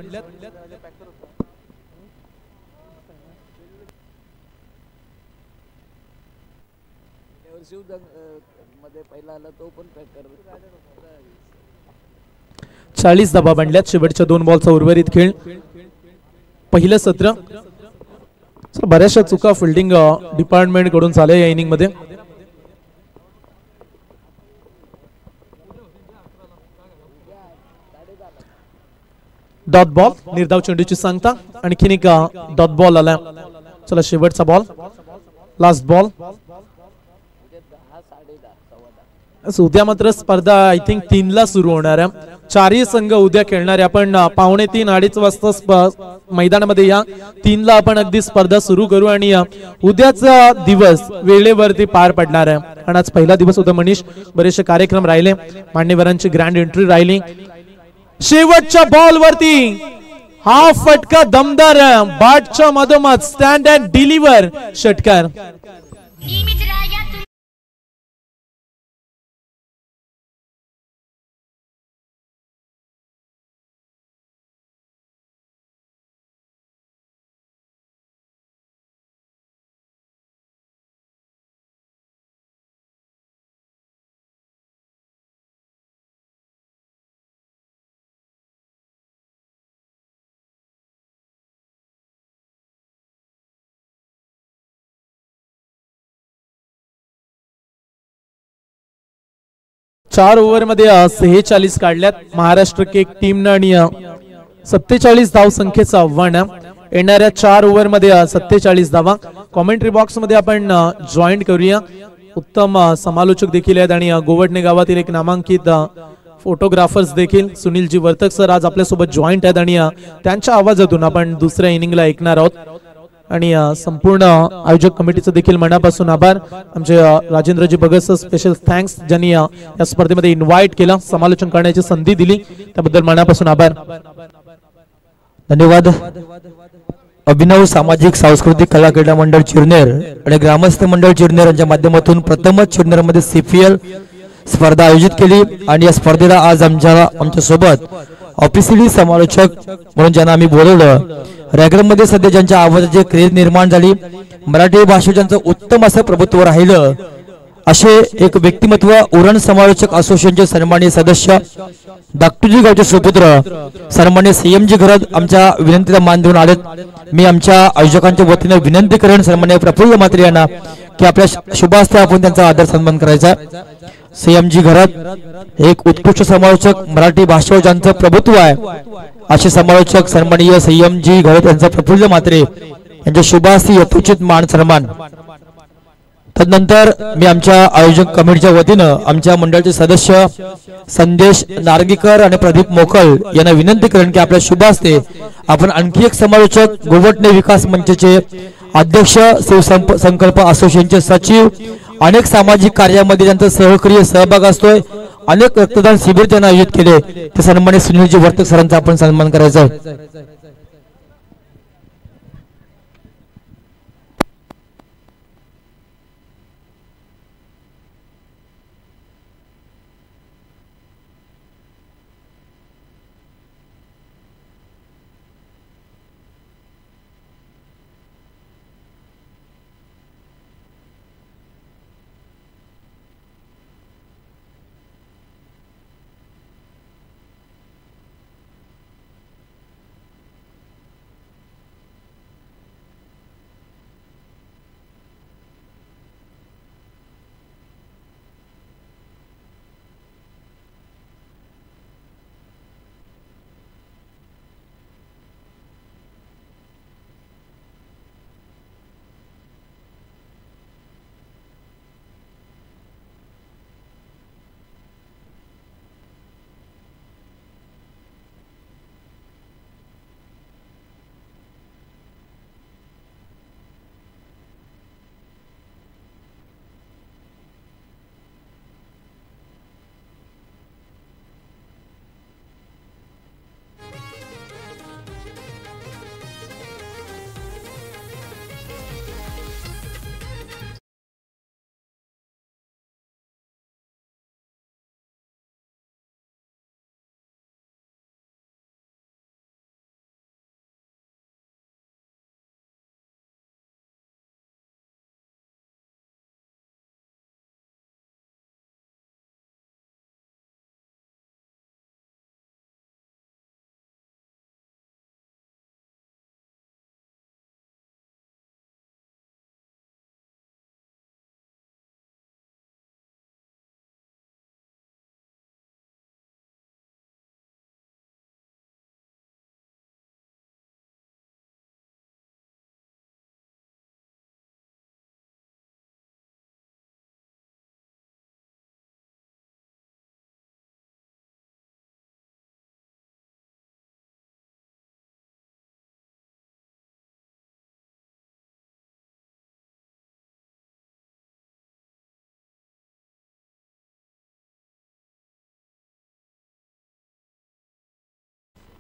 [SPEAKER 2] चाळीस धावा बनल्यात. शेवटच्या 2 बॉलचा उर्वरित खेळ. पहिलं सत्र. बऱ्याचशा चुका फिल्डिंग डिपार्टमेंट कडून झाल्या या इनिंग मध्ये. डॉट बॉल, निर्धाव चेंडूची सांगता. आणखीन एक डॉट बॉल आला. चला शेवटचा बॉल, लास्ट बॉल. उद्या मात्र स्पर्धा आय थिंक 3 ला सुरू होणार आहे. चारही संघ उद्या खेळणार आहे. आपण 2:45 अडीच वाजता मैदानामध्ये या. 3 ला आपण अगदी स्पर्धा सुरू करू आणि उद्याचा दिवस वेळेवरती पार पडणार आहे. आणि आज पहिला दिवस होता मनीष, बरेचसे कार्यक्रम राहिले, मान्यवरांची ग्रँड एंट्री राहिली. शेवटच्या बॉल वरती हा फटका दमदार, बाटच्या मधोमध स्टँड अँड डिलिव्हर षटकार. चार ओव्हर मध्ये 46 काढल्यात महाराष्ट्र केक टीमनं आणि 47 धाव संख्येचं आव्हान. येणाऱ्या 4 ओव्हर मध्ये 47 धावा. कॉमेंट्री बॉक्स मध्ये आपण जॉईन करूया. उत्तम समालोचक देखील आहेत आणि गोवडणे गावातील एक नामांकित फोटोग्राफर्स देखील सुनीलजी वर्तक सर आज आपल्यासोबत जॉईंट आहेत आणि त्यांच्या आवाजातून आपण दुसऱ्या इनिंगला ऐकणार आहोत. आणि संपूर्ण आयोजक कमिटीचं देखील मनापासून आभार. आमचे Rajendraji Bhagat sir special thanks, ज्यांनी या स्पर्धेमध्ये इन्व्हाइट केलं, समालोचन करण्याची संधी दिली, त्याबद्दल मनापासून आभार.
[SPEAKER 1] धन्यवाद. अभिनव सामाजिक सांस्कृतिक कला क्रीडा मंडळ चिरनेर आणि ग्रामस्थ मंडळ चिरनेर यांच्या माध्यमातून प्रथमच चिरनेर मध्ये CPL स्पर्धा आयोजित केली आणि या स्पर्धेला आज आमच्या सोबत ऑफिशियली समालोचक म्हणून ज्यांना आम्ही बोलवलं, रॅगरमध्ये सध्या ज्यांच्या आवाजाची क्रेज निर्माण झाली, मराठी भाषेत ज्यांचं उत्तम असं प्रभुत्व राहिलं, असे एक व्यक्तिमत्व उरण समालोचक असोसिएशनचे सन्माननीय सदस्य दाक्टूजी गावचे सुपुत्र सन्माननीय CMG घरत आमच्या विनंतीला मान देऊन आलेत. मी आमच्या आयोजकांच्या वतीने विनंती करेन सन्माननीय प्रफुल्ल म्हात्रे यांना की आपल्या शुभ हस्ते आपण त्यांचा आदर सन्मान करायचा. CMG घरात एक उत्कृष्ट समालोचक, मराठी भाषेवर ज्यांचं प्रभुत्व आहे असे समालोचक सन्माननीय CMG घरात यांचा प्रफुल्ल म्हात्रे यांच्या शुभ हस्ते यथोचित मान सन्मान. तदनंतर मी आमच्या आयोजक कमिटीच्या वतीनं आमच्या मंडळाचे सदस्य संदेश नार्गीकर आणि प्रदीप मोकल यांना विनंती करेन की आपल्या शुभ हस्ते आपण आणखी एक समालोचक, गोवटणे विकास मंचचे अध्यक्ष, शिवसंकल्प असोसिएशनचे सचिव, अनेक सामाजिक कार्यामध्ये त्यांचा सहक्रिय सहभाग असतोय, अनेक रक्तदान शिबिर त्यांना आयोजित केले, ते सन्माननीय सुनीलजी वर्तक सरांचा आपण सन्मान करायचा आहे.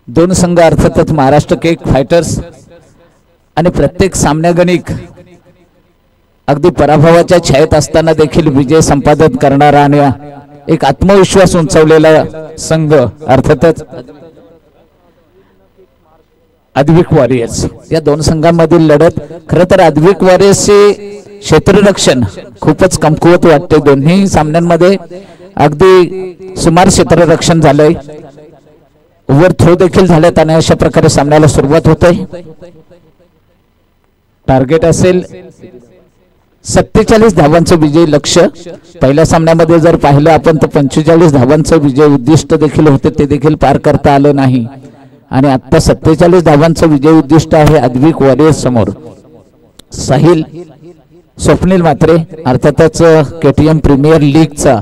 [SPEAKER 3] दोन संघ अर्थातच महाराष्ट्र केक फायटर्स आणि प्रत्येक सामन्यागणिक अगदी पराभवाच्या छायेत असताना देखील विजय संपादन करणारा आणि एक आत्मविश्वास उंचावलेला संघ अर्थातच अद्विक वॉरियर्स. या दोन संघांमधील लढत खरं तर अद्विक वॉरियर्सचे क्षेत्ररक्षण खूपच कमकुवत वाटते. दोन्ही सामन्यांमध्ये अगदी सुमार क्षेत्ररक्षण झालंय, ओव्हर थ्रो देखील झालेत आणि अशा प्रकारे सामन्याला सुरुवात होते. टार्गेट असेल 47 धावांचं विजयी लक्ष्य. पहिल्या सामन्यामध्ये जर पाहिलं आपण तर 45 धावांचं विजय उद्दिष्ट देखील होते, ते देखील पार करता आलं नाही आणि आता 47 धावांचं विजय उद्दिष्ट आहे अद्विक वॉरियर्स समोर. साहिल स्वप्नील म्हात्रे अर्थातच केटीएम प्रीमियर लीगचा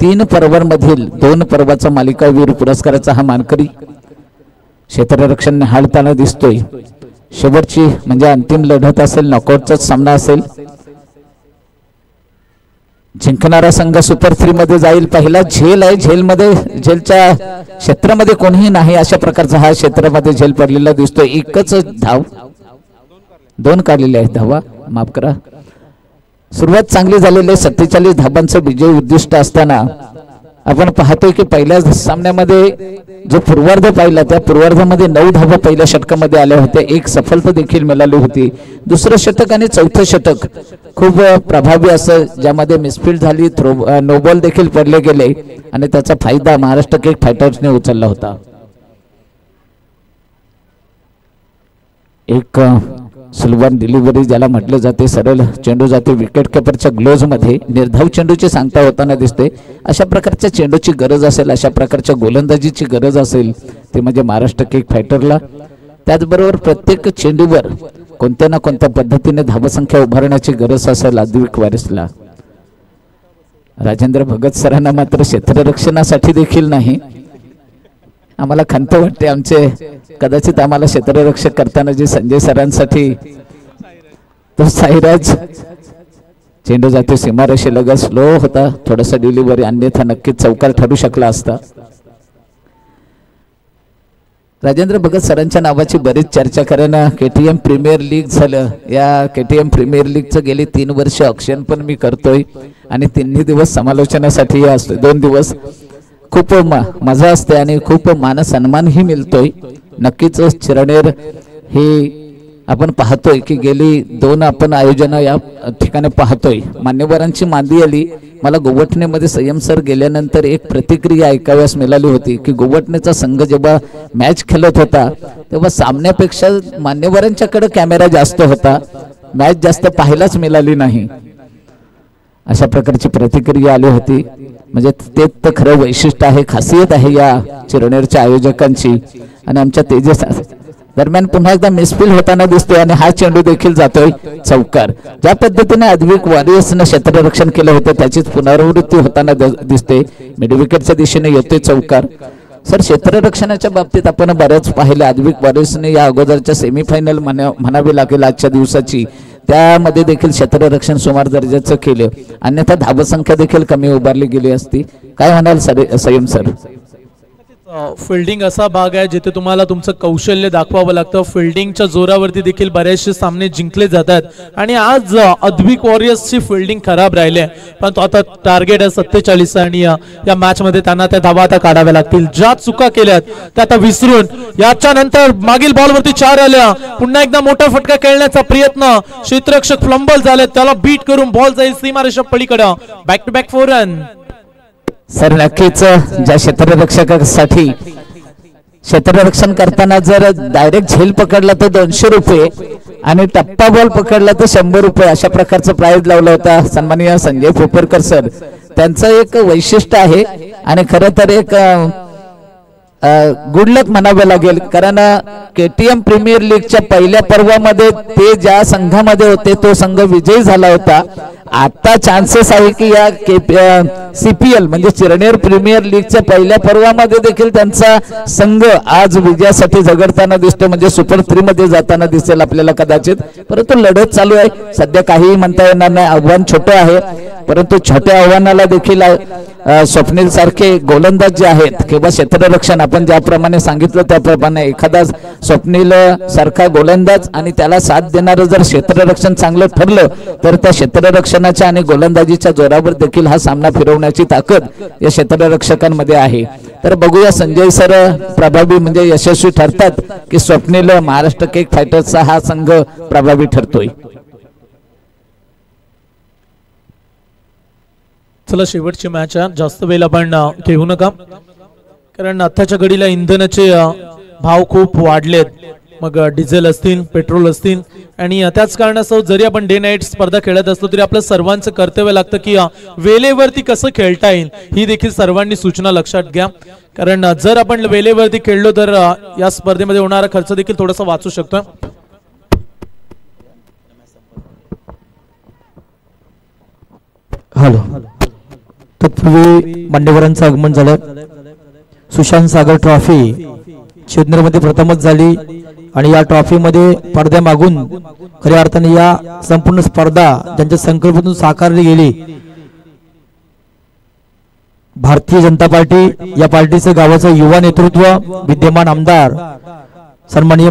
[SPEAKER 3] 3 पर्वांमधील 2 पर्वाचा मालिकावीर पुरस्काराचा हा मानकरी क्षेत्ररक्षण निहाळताना दिसतोय. शेवटची म्हणजे अंतिम लढत असेल, नॉकआउटचाच सामना असेल. जिंकणारा संघ सुपर 3 मध्ये जाईल. पहिला झेल आहे, झेलच्या क्षेत्रामध्ये कोणीही नाही अशा प्रकारचा हा क्षेत्रामध्ये झेल पडलेला दिसतोय. एकच धाव, 2 काढलेले आहेत धावा, माफ करा. सुरुवात चांगली झालेली आहे. 47 धावांचं विजय उद्दिष्ट असताना आपण पाहतोय की पहिल्या सामन्यामध्ये जो पूर्वार्ध पाहिला त्या पूर्वार्धामध्ये 9 धावा पहिल्या षटकामध्ये आल्या होत्या. 1 सफलता देखील मिळाली होती. दुसरं षटक आणि चौथं षटक खूप प्रभावी असं, ज्यामध्ये मिसफील्ड झाली, नो बॉल देखील पडले गेले आणि त्याचा फायदा महाराष्ट्र केक फायटर्सने उचलला होता. एक सुलभन डिलिव्हरी ज्याला म्हटलं जाते, सरळ चेंडू जाते विकेट किपरच्या ग्लोव्ज मध्ये. निर्धाव चेंडूची सांगता होताना दिसते. अशा प्रकारच्या चेंडूची गरज असेल, अशा प्रकारच्या गोलंदाजीची गरज असेल ते म्हणजे महाराष्ट्र केक फायटरला. त्याचबरोबर प्रत्येक चेंडूवर कोणत्या ना कोणत्या पद्धतीने धावसंख्या उभारण्याची गरज असेल अद्विक वॉरियर्सला. राजेंद्र भगत सरांना मात्र क्षेत्ररक्षणासाठी देखील नाही. आम्हाला खंत वाटते आमचे, कदाचित आम्हाला क्षेत्ररक्षक करताना जे संजय सरांसाठी तो साईराज. चेंडू जातो सीमारेषेलगत, स्लो होता थोडासा डिलिव्हरी, अन्यथा नक्कीच चौकार ठरू शकला असता. राजेंद्र भगत सरांच्या नावाची बरीच चर्चा, कारण केटीएम प्रीमियर लीग झालं. या केटीएम प्रीमियर लीगचं गेली 3 वर्ष ऑक्शन पण मी करतोय आणि 3 दिवस समालोचनासाठी असतो. 2 दिवस खूप मजा असते आणि खूप मान सन्मानही मिळतोय. नक्कीच चिरणेर हे आपण पाहतोय की गेली 2 आपण आयोजन या ठिकाणी पाहतोय. मान्यवरांची मांदी आली. मला गोवटणेमध्ये संयम सर गेल्यानंतर एक प्रतिक्रिया ऐकाव्यास मिळाली होती की गोवटणेचा संघ जेव्हा मॅच खेळत होता तेव्हा सामन्यापेक्षा मान्यवरांच्याकडे कॅमेरा जास्त होता, मॅच जास्त पाहायलाच मिळाली नाही, अशा प्रकारची प्रतिक्रिया आली होती. म्हणजे ते तर खरं वैशिष्ट्य आहे, खासियत आहे या चिरणेरच्या आयोजकांची. आणि आमच्या तेजस दरम्यान पुन्हा एकदा मिसफील्ड होताना दिसतोय आणि हा चेंडू देखील जातोय चौकार. ज्या पद्धतीने अद्विक वॉरियर्सने क्षेत्ररक्षण केलं होतं त्याचीच पुनरावृत्ती होताना दिसते. मिड विकेटच्या दिशेने येतोय चौकार. सर, क्षेत्ररक्षणाच्या बाबतीत आपण बऱ्याच पाहिलं. अद्विक वॉरियर्सने या अगोदरच्या सेमीफायनल म्हणावी लागेल आजच्या दिवसाची, त्यामध्ये देखील क्षेत्ररक्षण सुमार दर्जाचं केलं, अन्यथा धावसंख्या देखील कमी उभारली गेली असती. काय म्हणाल संयम सर?
[SPEAKER 2] फिल्डिंग असा भाग आहे जिथे तुम्हाला तुमचं कौशल्य दाखवावं लागतं. फिल्डिंगच्या जोरावरती देखील बरेचसे सामने जिंकले जातात आणि आज अद्विक वॉरियर्सची फिल्डिंग खराब राहिली आहे, पण आता टार्गेट आहे 47 आणि या मॅच मध्ये त्यांना त्या धावा आता काढाव्या लागतील. ज्या चुका केल्यात त्या आता विसरून याच्या नंतर मागील बॉलवरती 4 आल्या. पुन्हा एकदा मोठा फटका खेळण्याचा प्रयत्न, क्षेत्ररक्षक फ्लंबल झाले, त्याला बीट करून बॉल जाईल सीमारेषा पलीकडे. Back to back 4 run.
[SPEAKER 3] Sir, नक्कीच ज्या क्षेत्ररक्षकासाठी क्षेत्ररक्षण करताना जर डायरेक्ट झेल पकडला तर 200 रुपये आणि टप्पा बॉल पकडला तर 100 रुपये अशा प्रकारचा प्राइज लावला होता सन्माननीय संजय पोपरकर सर. त्यांचं एक वैशिष्ट्य आहे आणि खरं तर एक गुड लक म्हणावे लागेल, कारण केटीएम प्रीमियर लीगच्या पहिल्या पर्वामध्ये ते ज्या संघामध्ये होते तो संघ विजयी झाला होता. आता चान्सेस आहे की या CPL म्हणजे चिरणेर प्रीमियर लीगच्या पहिल्या पर्वामध्ये देखील त्यांचा संघ आज विजयासाठी झगडताना दिसतो, म्हणजे सुपर 3 मध्ये जाताना दिसेल आपल्याला कदाचित. परंतु लढत चालू आहे सध्या, काही म्हणता येणार नाही, आव्हान छोटं आहे. परंतु छोट्या आव्हानाला देखील स्वप्नील सारखे गोलंदाज जे आहेत किंवा क्षेत्ररक्षण आपण ज्याप्रमाणे सांगितलं त्याप्रमाणे एखादा स्वप्नील सारखा गोलंदाज आणि त्याला साथ देणारं जर क्षेत्ररक्षण चांगलं ठरलं तर त्या क्षेत्ररक्षणाच्या आणि गोलंदाजीच्या जोरावर देखील हा सामना फिरवण्याची ताकद या क्षेत्ररक्षकांमध्ये आहे. तर बघूया संजय सर प्रभावी म्हणजे यशस्वी ठरतात की स्वप्नील महाराष्ट्र केक फायटर्सचा हा संघ प्रभावी ठरतोय.
[SPEAKER 2] चला शेवटची मॅच आहे, जास्त वेळ आपण घेऊ नका कारण आताच्या घडीला इंधनाचे भाव खूप वाढलेत. मग डिझेल असतील पेट्रोल असतील आणि त्याच कारणास्तव जरी आपण डे नाईट स्पर्धा खेळत असलो तरी आपलं सर्वांचं कर्तव्य लागतं की वेळेवरती कसं खेळता येईल ही देखील सर्वांनी सूचना लक्षात घ्या. कारण जर आपण वेळेवरती खेळलो तर या स्पर्धेमध्ये होणारा खर्च देखील थोडासा वाचू शकतो.
[SPEAKER 1] हॅलो, तत्पूर्वी मान्यवरांचं आगमन झालं. सुशांत सागर ट्रॉफी चेन्नईमध्ये प्रथमच झाली आणि या ट्रॉफीमध्ये पडद्यामागून खऱ्या अर्थाने या संपूर्ण स्पर्धा ज्यांच्या संकल्पनेतून साकारली गेली भारतीय जनता पार्टी, या पार्टीचं गावाचं युवा नेतृत्व, विद्यमान आमदार सन्माननीय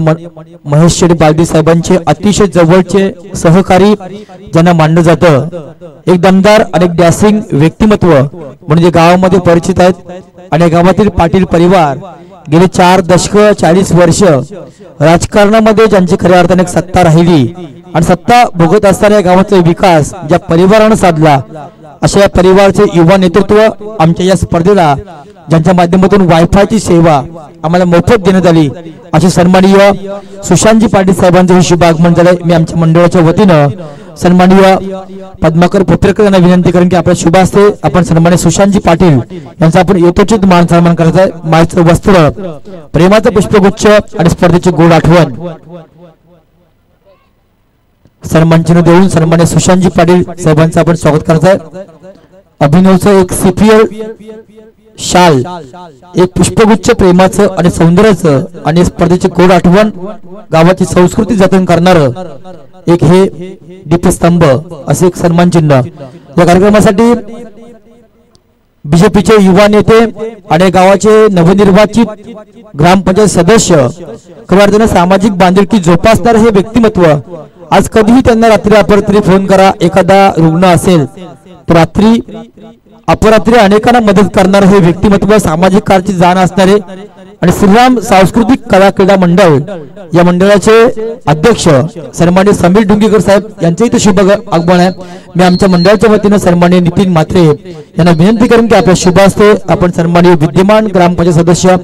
[SPEAKER 1] महेश शेट्टी पालदी साहेबांचे अतिशय जवळचे सहकारी ज्यांना मानलं जातं, एक दमदार आणि एक डॅसिंग व्यक्तिमत्व म्हणजे गावामध्ये परिचित आहेत. आणि गावातील पाटील परिवार गेली 4 दशक 40 वर्ष राजकारणामध्ये ज्यांची खऱ्या अर्थाने सत्ता राहिली आणि सत्ता भोगत असताना गावाचा विकास ज्या परिवारानं साधला अशा या परिवाराचे युवा नेतृत्व आमच्या या स्पर्धेला ज्यांच्या माध्यमातून वायफायची सेवा आम्हाला मोफत देण्यात आली असे सन्माननीय सुशांतजी पाटील साहेबांचं शुभ आगमन झालंय. मी आमच्या मंडळाच्या वतीनं सन्माननीय पद्माकर पुत्रकर यांना विनंती करेन की आपल्या शुभ हस्ते आपण सन्माननीय सुशांतजी पाटील यांचा आपण यथोचित मान सन्मान करायचा आहे. मायचं वस्त्र, प्रेमाचं पुष्पगुच्छ आणि स्पर्धेची गोड आठवण सन्मानचिन्ह देऊन सन्माननीय सुशांतजी पाटील साहेबांचं आपण स्वागत करायचं आहे. अभिनवचं एक सीपीएल शाल, एक पुष्पगुच्छ प्रेमाचं आणि सौंदर्याचं आणि स्पर्धेची गोड आठवण, गावाची संस्कृती जतन करणार एक हे दीपस्तंभ असे एक सन्मान चिन्ह. या कार्यक्रमासाठी बीजेपीचे युवा नेते आणि गावाचे नवनिर्वाचित ग्रामपंचायत सदस्य खबरदारीने सामाजिक बांधिलकी जोपासणारे हे व्यक्तिमत्व आज कधीही त्यांना रात्री अपरात्री फोन करा, एखादा रुग्ण असेल तर रात्री अपरात्री अनेकांना मदत करणारे हे व्यक्तिमत्व, सामाजिक कार्याची जाण असणारे आणि श्रीराम सांस्कृतिक कला क्रीडा मंडळ या मंडळाचे अध्यक्ष सन्माननीय समीर डुंगीकर साहेब यांचे इथे शुभ आगमन आहे. मी आमच्या मंडळाच्या वतीनं सन्माननीय नितीन म्हात्रे यांना विनंती करेन की आपल्या शुभ हस्ते आपण सन्माननीय विद्यमान ग्रामपंचायत सदस्य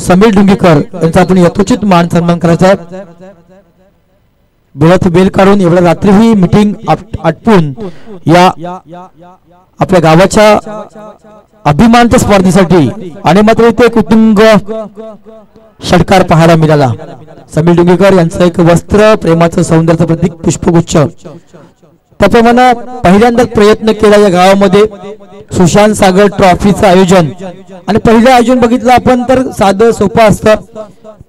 [SPEAKER 1] समीर डुंगीकर यांचा आपण यथोचित मान सन्मान करायचा आहे. वेळात वेळ काढून एवढ्या रात्री ही मीटिंग आटपून या आपल्या गावाच्या अभिमानच्या स्पर्धेसाठी आणि मात्र इथे एक उत्तुंग षटकार पाहायला मिळाला. समीर डुंगीकर यांचं एक वस्त्र, प्रेमाचं सौंदर्याचं प्रतीक पुष्पगुच्छ. त्याप्रमाणे पहिल्यांदाच प्रयत्न केला या गावामध्ये सुशांत सागर ट्रॉफीचं आयोजन. आणि पहिलं आयोजन बघितलं आपण तर साधं सोपं असतं,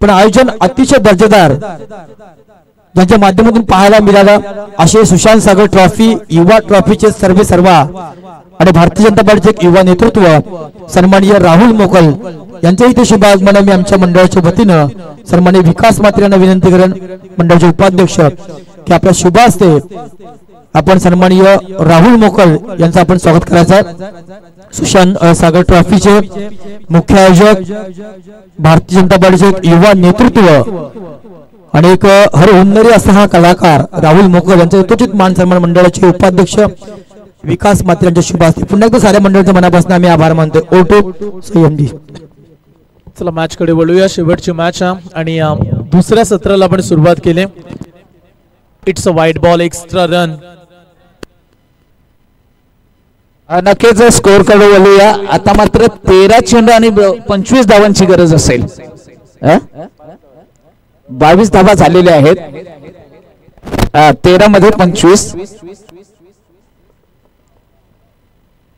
[SPEAKER 1] पण आयोजन अतिशय दर्जेदार ज्यांच्या माध्यमातून पाहायला मिळाला असे सुशांत सागर ट्रॉफी युवा ट्रॉफीचे सर्वा आणि भारतीय जनता पार्टीचे युवा नेतृत्व सन्माननीय राहुल मोकल यांच्या इथे शुभ आगमन. मी आमच्या मंडळाच्या वतीनं सन्माननीय विकास म्हात्रे यांना विनंती करेन, मंडळाचे उपाध्यक्ष, की आपल्या शुभ हस्ते आपण सन्माननीय राहुल मोकल यांचं आपण स्वागत करायचं आहे. सुशांत सागर ट्रॉफीचे मुख्य आयोजक भारतीय जनता पार्टीचे युवा नेतृत्व आणि एक हरहुन्नरी असा हा कलाकार राहुल मोकल यांचा यथोचित मान सन्मान मंडळाचे उपाध्यक्ष विकास म्हात्रे यांच्या शुभ हस्ते पुन्हा एकदा साऱ्या मंडळाच्या मनापासून आम्ही आभार मानतो. ओटो संयमजी.
[SPEAKER 2] चला मॅच कडे वळूया. शेवटची मॅच आणि दुसऱ्या सत्राला आपण सुरुवात केली. It's a white ball extra run.
[SPEAKER 3] नक्कीच स्कोर कडे वळूया. आता मात्र 13 चेंडू आणि 25 धावांची गरज असेल. 22 धावा झालेल्या आहेत. 13 मध्ये 25.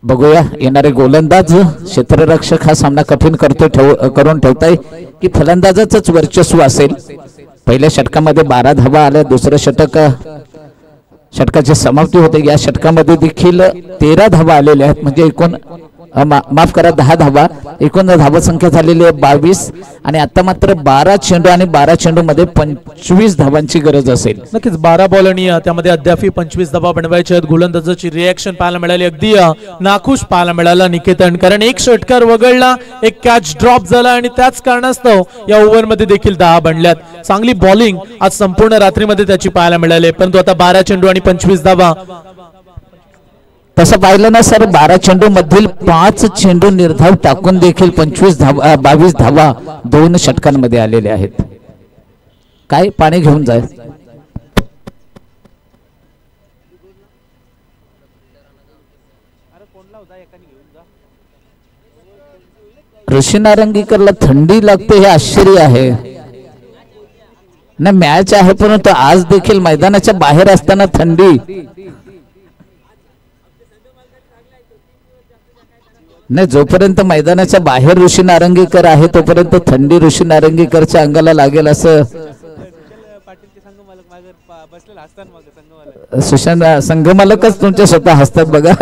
[SPEAKER 3] बघूया येणारे गोलंदाज क्षेत्ररक्षक हा सामना कठीण करून ठेवताय की फलंदाजाचंच वर्चस्व असेल. पहिल्या षटकामध्ये 12 धावा आल्या. दुसरं षटक षटकाची समाप्ती होते। या षटकामध्ये देखील 13 धावा आलेल्या आहेत, म्हणजे एकूण माफ करा 10 धावा, एकूण धावा संख्या झालेली आहे 22 आणि आता मात्र 12 चेंडू आणि 12 चेंडू मध्ये 25 धावांची गरज असेल।
[SPEAKER 2] नक्कीच 12 बॉल आणि त्यामध्ये अद्याप 25 धावा बनवायचे आहेत। गोलंदाजाची रिॲक्शन पाहायला मिळाली, अगदी नाखुश पाहायला मिळाला निकेतन, कारण एक षटकार वगळला, एक कॅच ड्रॉप झाला आणि त्याच कारणास्तव या ओव्हरमध्ये देखील 10 बनल्यात। चांगली बॉलिंग आज संपूर्ण रात्रीमध्ये त्याची पाहायला मिळाली, परंतु आता 12 चेंडू आणि 25 धावा।
[SPEAKER 3] तसं पाहिलं ना सर, 12 चेंडू मधील 5 चेंडू निर्धाव टाकून देखील 22 धावा 2 षटकांमध्ये आलेले आहेत। काय पाणी घेऊन जाय। ऋषी नारंगीकरला थंडी लागते हे आश्चर्य आहे ना, मॅच आहे परंतु आज देखील मैदानाच्या बाहेर असताना थंडी नाही। जोपर्यंत मैदानाच्या बाहेर ऋषी नारंगीकर आहे तोपर्यंत थंडी ऋषी नारंगीकरच्या अंगाला लागेल असं सुशांत संघमालकच तुमच्या स्वतः हसतात बघा।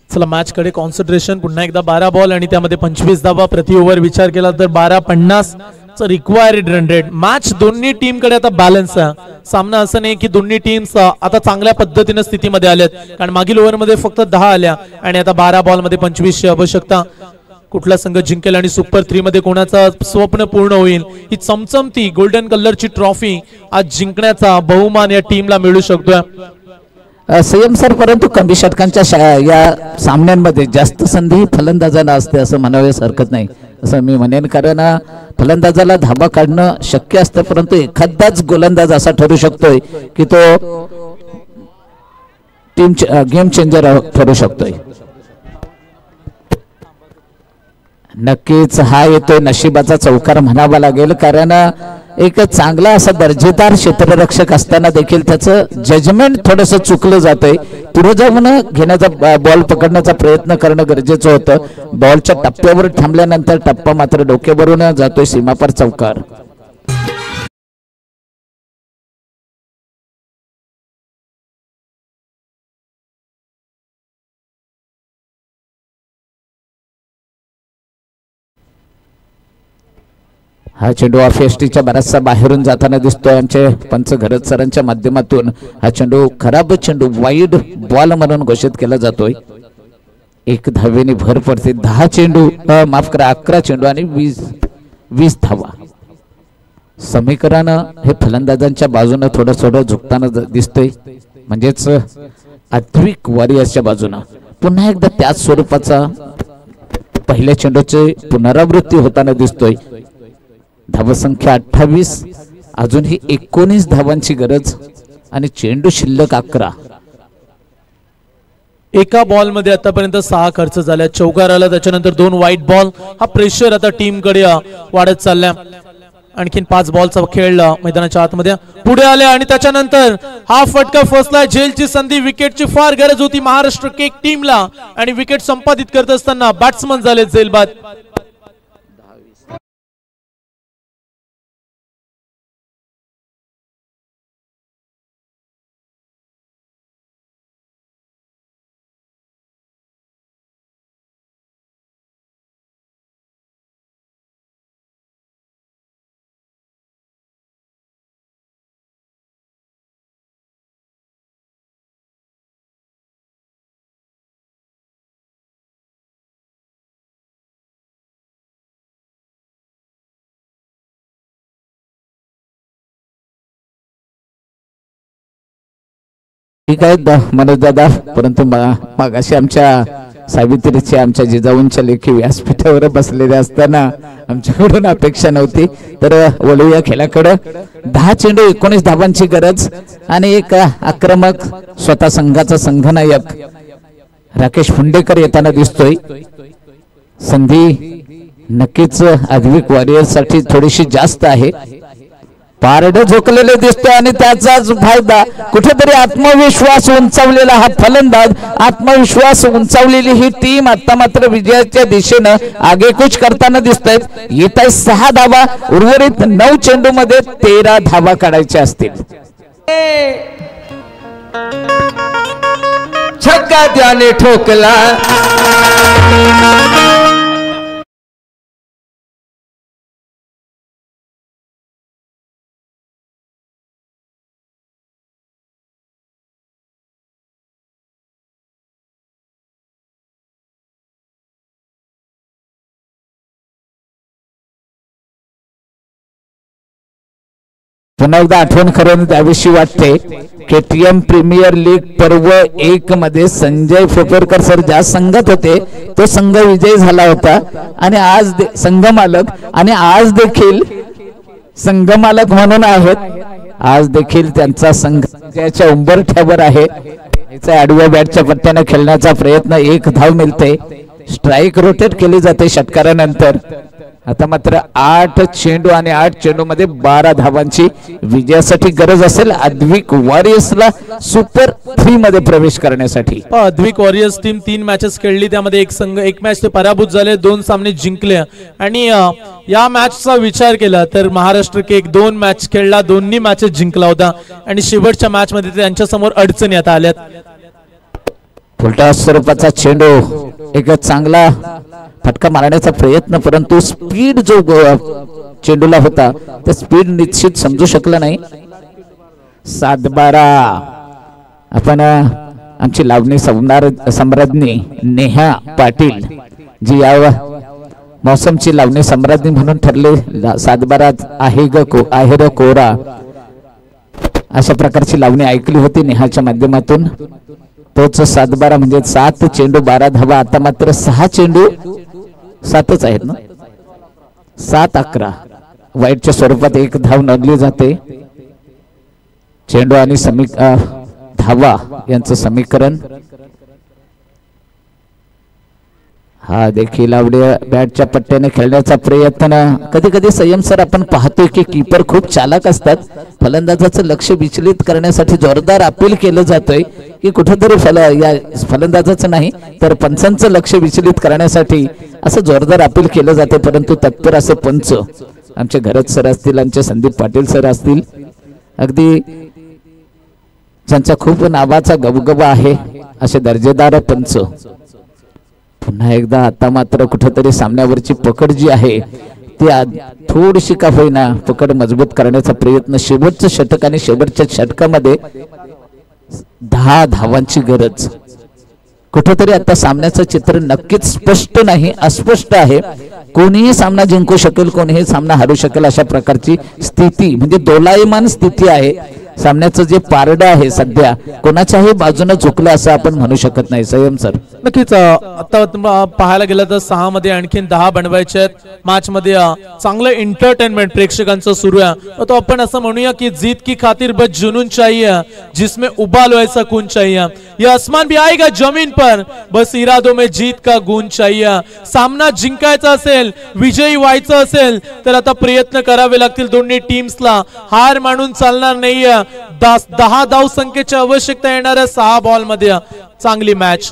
[SPEAKER 2] चला मॅच कडे कॉन्सन्ट्रेशन, पुन्हा एकदा 12 बॉल आणि त्यामध्ये 25 धावा प्रति ओव्हर विचार केला तर 12.50 रिक्वायर्ड रन रेट। मॅच दोन्ही टीम कडे आता बॅलन्स आहे। सामना असं नाही की दोन्ही टीम्स आता चांगल्या पद्धतीने स्थितीमध्ये आल्यात, कारण मागील ओव्हर मध्ये फक्त 10 आल्या आणि आता 12 बॉल मध्ये 25 ची आवश्यकता। कुठला संघ जिंकेल आणि सुपर 3 मध्ये कोणाचा स्वप्न पूर्ण होईल, ही चमचमती गोल्डन कलरची ट्रॉफी आज जिंकण्याचा बहुमान या टीमला मिळू शकतोय।
[SPEAKER 3] संयम सर, परंतु कमी षटकांच्या या सामन्यांमध्ये जास्त संधी फलंदाजांना असते असं म्हणावयास हरकत नाही असं मी म्हणेन, कारण फलंदाजाला धाबा काढणं शक्य असतं परंतु एखादाच गोलंदाज असा ठरू शकतोय की तो टीम गेम चेंजर ठरू शकतोय। नक्कीच हा येतोय नशिबाचा चौकार म्हणावा लागेल, कारण एक चांगला असा दर्जेदार क्षेत्ररक्षक असताना देखील त्याचं जजमेंट थोडंसं चुकलं जातंय। पुढे जाऊन घेण्याचा बॉल पकडण्याचा प्रयत्न करणं गरजेचं होतं। बॉलच्या टप्प्यावर थांबल्यानंतर टप्पा मात्र डोक्यावरून जातोय सीमापार चौकार। हा चेंडू ऑफ एसटीच्या बराचसा बाहेरून जाताना दिसतोय। आमचे पंच घरत सरांच्या माध्यमातून हा चेंडू खराब चेंडू वाईड बॉल म्हणून घोषित केला जातोय। 1 धावेने भर पडते। 10 चेंडू माफ करा 11 चेंडू आणि 20 धावा। समीकरण हे फलंदाजांच्या बाजूने थोडं झुकताना दिसतोय, म्हणजेच अद्विक वॉरियर्सच्या बाजूने पुन्हा एकदा त्याच स्वरूपाचा पहिल्या चेंडूची पुनरावृत्ती होताना दिसतोय। धावसंख्या 28, अजूनही 19 धावांची गरज आणि चेंडू शिल्लक 11।
[SPEAKER 2] एका बॉल मध्ये आतापर्यंत 6 खर्च झाल्या, चौकार आला, त्याच्यानंतर 2 वाईट बॉल। हा प्रेशर आता टीम कडे वाढत चाललाय। आणखीन 5 बॉलचा खेळ मैदानाच्या आतमध्ये पुढे आले आणि त्याच्यानंतर हा फटका फसला। झेलची संधी, विकेटची फार गरज होती महाराष्ट्र केक टीमला आणि विकेट संपादित करत असताना बॅट्समन झाले झेलबाद।
[SPEAKER 3] ठीक आहे मनोज दादा, परंतु मागाशी आमच्या सावित्रीचे आमच्या जिजाऊंच्या लेखी व्यासपीठावर बसलेले असताना आमच्याकडून अपेक्षा नव्हती, तर वळूया खेळाकडे। 10 चेंडू 19 धावांची गरज आणि एक आक्रमक स्वतः संघाचा संघनायक राकेश फुंडेकर येताना दिसतोय। संधी नक्कीच अद्विक वॉरियर्स साठी थोडीशी जास्त आहे। पारडं झोकलेले दिसतोय आणि त्याचाच फायदा कुठेतरी आत्मविश्वास उंचावलेला हा फलंदाज, आत्मविश्वास उंचावलेली ही टीम आता मात्र विजयाच्या दिशेनं आगेकूच करताना दिसतंय. येत आहे 6 धावा, उर्वरित 9 चेंडू मध्ये 13 धावा काढायच्या असतील.
[SPEAKER 4] छक्का त्याने ठोकला.
[SPEAKER 3] पुन्हा एकदा आठवण करून द्यावीशी वाटते. KTM प्रीमियर लीग पर्व 1 मध्ये संजय फेफरकर सर ज्या संघात होते तो संघ विजयी झाला होता आणि आज संघ मालक आणि आज देखील संघ मालक म्हणून आहेत. आज देखील त्यांचा संघ विजयाच्या उंबरठ्यावर आहे. आडव्या बॅटच्या पट्ट्याने खेळण्याचा प्रयत्न, 1 धाव मिळते. स्ट्राईक रोटेट केली जाते षटकारानंतर. आता मात्र 8 चेंडू आणि 8 चेंडू मध्ये 12 धावांची विजयासाठी गरज असेल अद्विक वॉरियर्सला सुपर 3 मध्ये प्रवेश करण्यासाठी.
[SPEAKER 2] अद्विक वॉरियर्स टीम 3 मॅचेस खेळली, त्यामध्ये एक मॅच ते पराभूत झाले, 2 सामने जिंकले आणि या मॅचचा विचार केला तर महाराष्ट्र केक 2 मॅच खेळला, दोन्ही मॅचेस जिंकला होता आणि शेवटच्या मॅच मध्ये त्यांच्या समोर अडचणी आता आल्यात.
[SPEAKER 3] उलटा स्वरूपाचा चेंडू, एक चांगला फटका मारण्याचा प्रयत्न, परंतु स्पीड जो चेंडूला होता त्या स्पीड निश्चित समजू शकला नाही. 7-12 आपण आमची लावणी सम्राज्ञी नेहा पाटील जी या मौसमची लावणी सम्राज्ञी म्हणून ठरले. 7-12 आहे ग कोरा अशा प्रकारची लावणी ऐकली होती नेहाच्या माध्यमातून. तोच 7-12 म्हणजे 7 चेंडू 12 धावा. आता मात्र 6 चेंडू 7च आहेत ना, 7-11 वाईटच्या स्वरूपात 1 धाव नोंदली जाते. चेंडू आणि धावा यांचं समीकरण. हा देखील आवड्या बॅटच्या पट्ट्याने खेळण्याचा प्रयत्न. कधी कधी संयम सर आपण पाहतोय की कीपर खूप चालाक असतात. फलंदाजाचं लक्ष विचलित करण्यासाठी जोरदार अपील केलं जातोय की कुठेतरी या फलंदाजाचं नाही तर पंचांचं लक्ष विचलित करण्यासाठी असं जोरदार अपील केलं जाते. परंतु तत्पर असे पंच आमचे घरत सर असतील, आमचे संदीप पाटील सर असतील, अगदी ज्यांचा खूप नावाचा गबगबा आहे असे दर्जेदार पंच. पुन्हा एकदा आता मात्र कुठेतरी सामन्यावरची पकड जी आहे ती थोडीशी का होईना पकड मजबूत करण्याचा प्रयत्न. शेवटचं षटक आणि शेवटच्या षटकामध्ये 10 धावांची गरज. कुठेतरी आता सामन्याचं चित्र नक्कीच स्पष्ट नाही, अस्पष्ट आहे. कोणीही सामना जिंकू शकेल, कोणीही सामना हारू शकेल अशा प्रकारची स्थिती म्हणजे दोलायमान स्थिती आहे. सामन्याचं जे पारडं आहे सध्या कोणाच्याही बाजूने झुकलं असं आपण म्हणू शकत नाही. संयम सर
[SPEAKER 2] नक्कीच आता पाहायला गेलं तर 6 मध्ये आणखीन 10 बनवायचे आहेत. मॅच मध्ये चांगलं एंटरटेनमेंट प्रेक्षकांचं सुरू आहे. तो आपण असं म्हणूया की जीत की खातिर बस जुनून चाहिए, जिसमें उबाल ऐसा खून चाहिए, ये आसमान भी आएगा जमीन पर, बस इरादों में जीत का गुण चाहिए. सामना जिंकायचा असेल, विजयी व्हायचं असेल तर आता प्रयत्न करावे लागतील दोन्ही टीम्सला. हार मानून चालणार नाहीये. 10 धाव संख्येची आवश्यकता येणाऱ्या 6 बॉल मध्ये चांगली मॅच.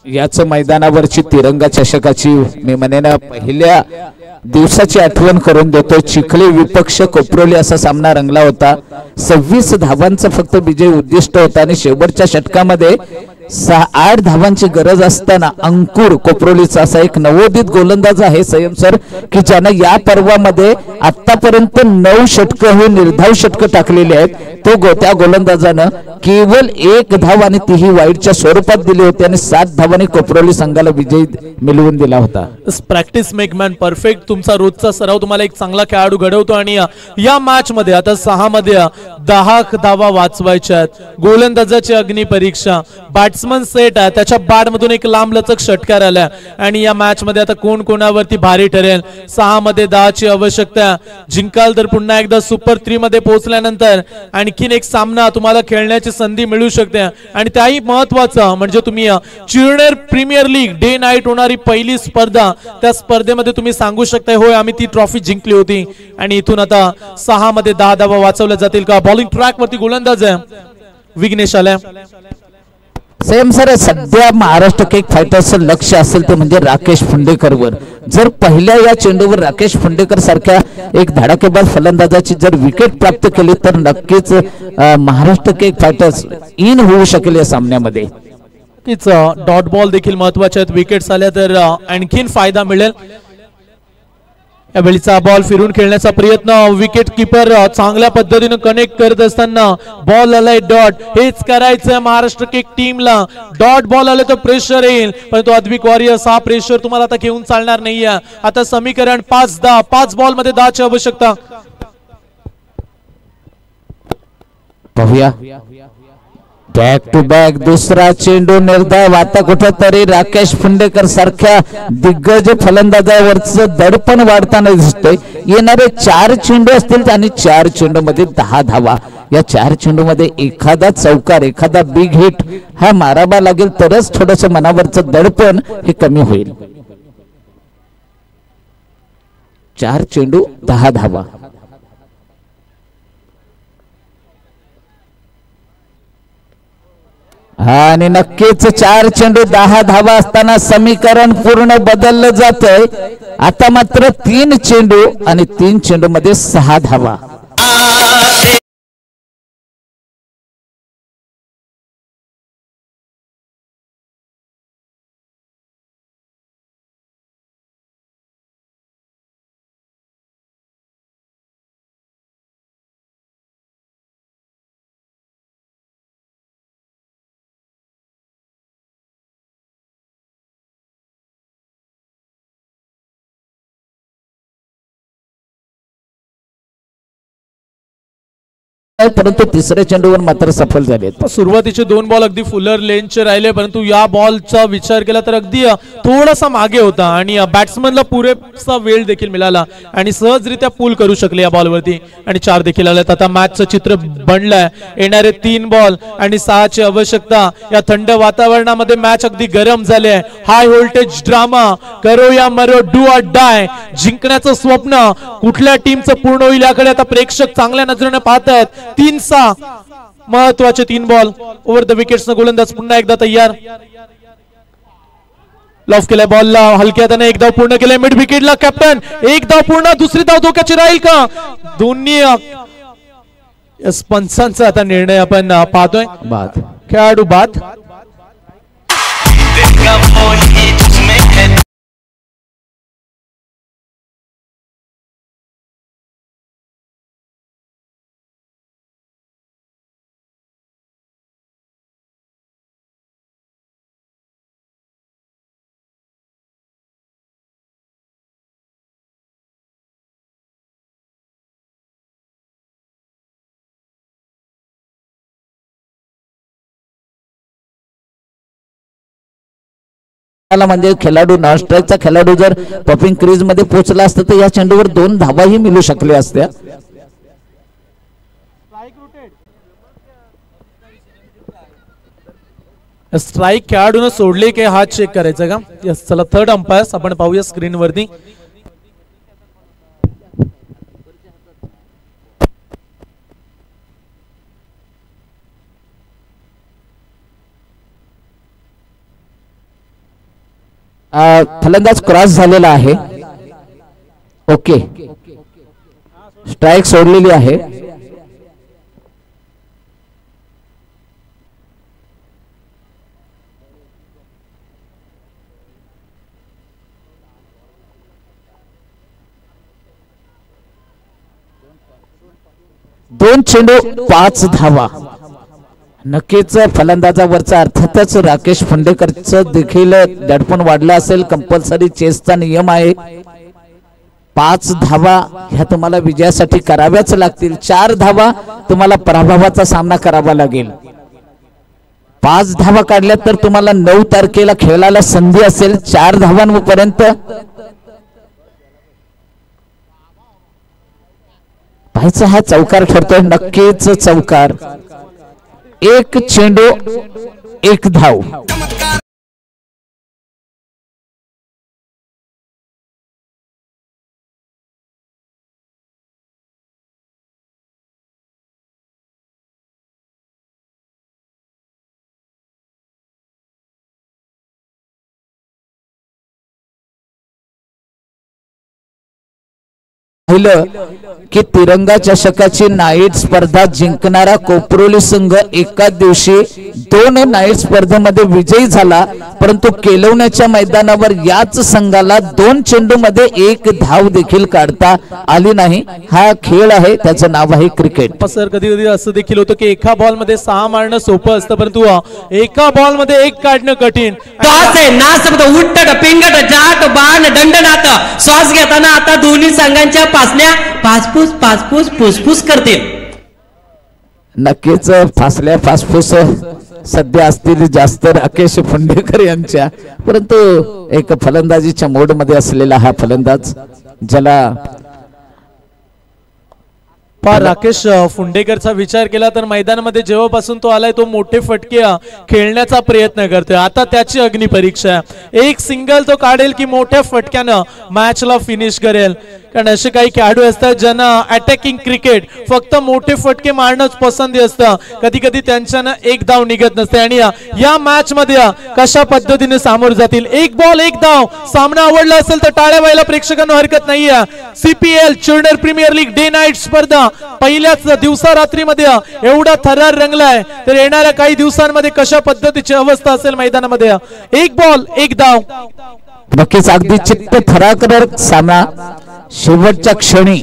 [SPEAKER 3] याच मैदानावरची तिरंगा चषकाची मी म्हणेन पहिल्या दिवसाची आठवण करून देतो. चिखली विपक्ष कोपरोली असा सामना रंगला होता. 26 धावांचं फक्त विजय उद्दिष्ट होता आणि शेवटच्या षटकामध्ये 8 धावांची गरज असताना अंकुर कोपरोलीचा असा एक नवोदित गोलंदाज आहे संयम सर की ज्यानं या पर्वामध्ये आतापर्यंत 9 षटकं हे निर्धाव षटकं टाकलेली आहेत. त्या गोलंदाजानं केवळ 1 धाव आणि तीही वाईटच्या स्वरूपात दिली होती आणि 7 धावांनी कोपरोली संघाला विजय मिळवून दिला होता.
[SPEAKER 2] Practice make man perfect. तुमचा रोजचा सराव तुम्हाला एक चांगला खेळाडू घडवतो आणि या मॅच मध्ये आता 6 मध्ये 10 धावा वाचवायच्या आहेत. गोलंदाजाची अग्निपरीक्षा, बॅट्समन सेट आहे त्याच्या बॅट मधून एक लांबलचक षटकार आला आणि या मॅच मध्ये आता कोण कोणावरती भारी ठरेल. 6 मध्ये 10 ची आवश्यकता. जिंकाल तर पुन्हा एकदा सुपर 3 मध्ये पोहोचल्यानंतर आणखीन एक सामना तुम्हाला खेळण्याची संधी मिळू शकते आणि त्याही महत्वाचं म्हणजे तुम्ही Chirner premier league day night होणारी पहिली स्पर्धा त्या स्पर्धेमध्ये तुम्ही सांगू शकता होय आम्ही ती ट्रॉफी जिंकली होती. आणि इथून आता 6 मध्ये 10 धावा वाचवल्या जातील का. बॉलिंग ट्रॅक वरती गोलंदाज आहे विघ्नेश आल्या.
[SPEAKER 3] सेम सर सध्या महाराष्ट्र केक फायटर्सचं लक्ष असेल ते म्हणजे राकेश फुंडेकरवर. जर पहिल्या या चेंडूवर राकेश फुंडेकर सारख्या एक धडाकेबाज फलंदाजाची जर विकेट प्राप्त केली तर नक्कीच महाराष्ट्र केक फायटर्स इन होऊ शकेल या सामन्यामध्ये.
[SPEAKER 2] डॉट बॉल देखील महत्वाचे आहेत. विकेट्स आल्या तर आणखीन फायदा मिळेल. यावेळीचा बॉल फिरून खेळण्याचा प्रयत्न. विकेट किपर चांगल्या पद्धतीने कनेक्ट करत असताना बॉल आलाय डॉट. हेच करायचं महाराष्ट्र केक टीमला. डॉट बॉल आले तर प्रेशर येईल परंतु अद्विक वॉरियर्स हा प्रेशर तुम्हाला आता घेऊन चालणार नाहीये. आता समीकरण 5-10 5 बॉल मध्ये 10 ची आवश्यकता.
[SPEAKER 3] पाहूया बॅक टू बॅक दुसरा चेंडू निर्धाव. आता कुठेतरी राकेश फुंडेकर सारख्या दिग्गज फलंदाजावरचं दडपण वाढताना दिसतंय. येणारे 4 चेंडू असतील आणि 4 चेंडू मध्ये 10 धावा. या 4 चेंडू मध्ये एखादा चौकार एखादा बिग हिट हा मारावा लागेल तरच थोडस मनावरचं दडपण हे कमी होईल. 4 चेंडू 10 धावा. आणि नक्कीच 4 चेंडू 10 धावा असताना समीकरण पूर्ण बदललं जातंय. आता मात्र 3 चेंडू आणि 3 चेंडू मध्ये 6 धावा. परंतु तिसऱ्या चेंडूवर मात्र सफल झालेत.
[SPEAKER 2] सुरुवातीचे 2 बॉल अगदी फुलर लेनचे राहिले परंतु या बॉलचा विचार केला तर अगदी थोडासा मागे होता आणि बॅट्समनला पुरेसा वेळ देखील मिळाला आणि सहजरित्या पूल करू शकले या बॉलवरती आणि 4 देखील आलेत. आता मॅचचं चित्र बनलंय. येणारे 3 बॉल आणि 6 ची आवश्यकता. या थंड वातावरणामध्ये मॅच अगदी गरम झाले आहे. High voltage drama. करो या मरो डू ऑर डाय. जिंकण्याचं स्वप्न कुठल्या टीमचं पूर्ण होईल याकडे आता प्रेक्षक चांगल्या नजरेने पाहत आहेत. 3-6 महत्वाचे 3 बॉल ओव्हर द विकेट्स. गोलंदाज पुन्हा एकदा तयार. लॉफ केलाय बॉलला हलक्या त्याने 1 धाव पूर्ण केलाय. मिड विकेटला कॅप्टन 1 धाव पूर्ण. दुसरी धाव धोक्याची राहील का. दोन्ही पंचांचा आता निर्णय आपण पाहतोय.
[SPEAKER 3] बाद
[SPEAKER 2] खेळाडू बाद.
[SPEAKER 3] म्हणजे खेळाडू नॉन स्ट्राईकचा खेळाडू जर पॉपिंग क्रीज मध्ये पोहोचला असता तर या चेंडूवर 2 धावाही मिळू शकल्या असत्या.
[SPEAKER 2] स्ट्राईक खेळाडून सोडले की हात चेक करायचा का. यस चला थर्ड अंपायर आपण पाहूया स्क्रीन वरती.
[SPEAKER 3] फलंदाज क्रॉस झालेला आहे. ओके स्ट्राईक सोडलेली आहे. दोन चेंडू 5 धावा. नक्कीच फलंदाजावरचा अर्थातच राकेश फुंडेकरचं देखील दडपण वाढलं असेल. कंपल्सरी चेसचा नियम आहे. 5 धावा ह्या तुम्हाला विजयासाठी कराव्याच लागतील. 4 धावा तुम्हाला पराभवाचा सामना करावा लागेल. 5 धावा काढल्या तर तुम्हाला 9 तारखेला खेळायला संधी असेल 4 धावांपर्यंत. पाहायचा हा चौकार ठरतोय, नक्कीच चौकार. 1 चेंडू 1 धाव. की तिरंगा चषकाची नाईट स्पर्धा जिंकणारा कोपरोली संघ एका दिवशी 2 नाईट स्पर्धेमध्ये विजयी झाला, परंतु केलवण्याच्या मैदानावर याच संघाला 2 चेंडूमध्ये 1 धाव देखील काढता आली नाही. हा खेळ आहे, त्याचं नाव आहे क्रिकेट.
[SPEAKER 2] सर कधी कधी असं देखील होतं की एका बॉल मध्ये 6 मारणं सोपं असतं, परंतु एका बॉल मध्ये 1 काढणं कठीण.
[SPEAKER 5] उट्ट पिंगट जाट बाण दंडनाथ. श्वास घेताना आता दोन्ही संघांच्या पासण्या पासपूस पासपूस फुसफुस करतील.
[SPEAKER 3] नक्कीच फासल्या फासफूस सध्या असतील जास्त राकेश फुंडेकर यांच्या, परंतु एक फलंदाजीच्या मोड मध्ये असलेला हा फलंदाज ज्याला
[SPEAKER 2] राकेश फुंडेकरचा विचार केला तर मैदानामध्ये जेव्हापासून तो आलाय तो मोठे फटके खेळण्याचा प्रयत्न करतोय. आता त्याची अग्निपरीक्षा, 1 सिंगल तो काढेल की मोठ्या फटक्यानं मॅचला फिनिश करेल. कारण असे काही खेळाडू असतात ज्यांना अटॅकिंग क्रिकेट फक्त मोठे फटके मारणंच पसंती असतं. कधी कधी त्यांच्यानं 1 धाव निघत नसते आणि या मॅच मध्ये कशा पद्धतीने सामोरं जातील. 1 बॉल 1 धाव. सामना आवडला असेल तर टाळ्या व्हायला प्रेक्षकांना हरकत नाहीये. CPL Chirner premier league day night स्पर्धा पहिल्याच दिवसा रात्रीमध्ये एवढा थरार रंगलाय, तर येणाऱ्या काही दिवसांमध्ये कशा पद्धतीची अवस्था असेल मैदानामध्ये. 1 बॉल 1 धाव.
[SPEAKER 3] नक्कीच अगदी चित्त थरारक सामना. शेवटच्या क्षणी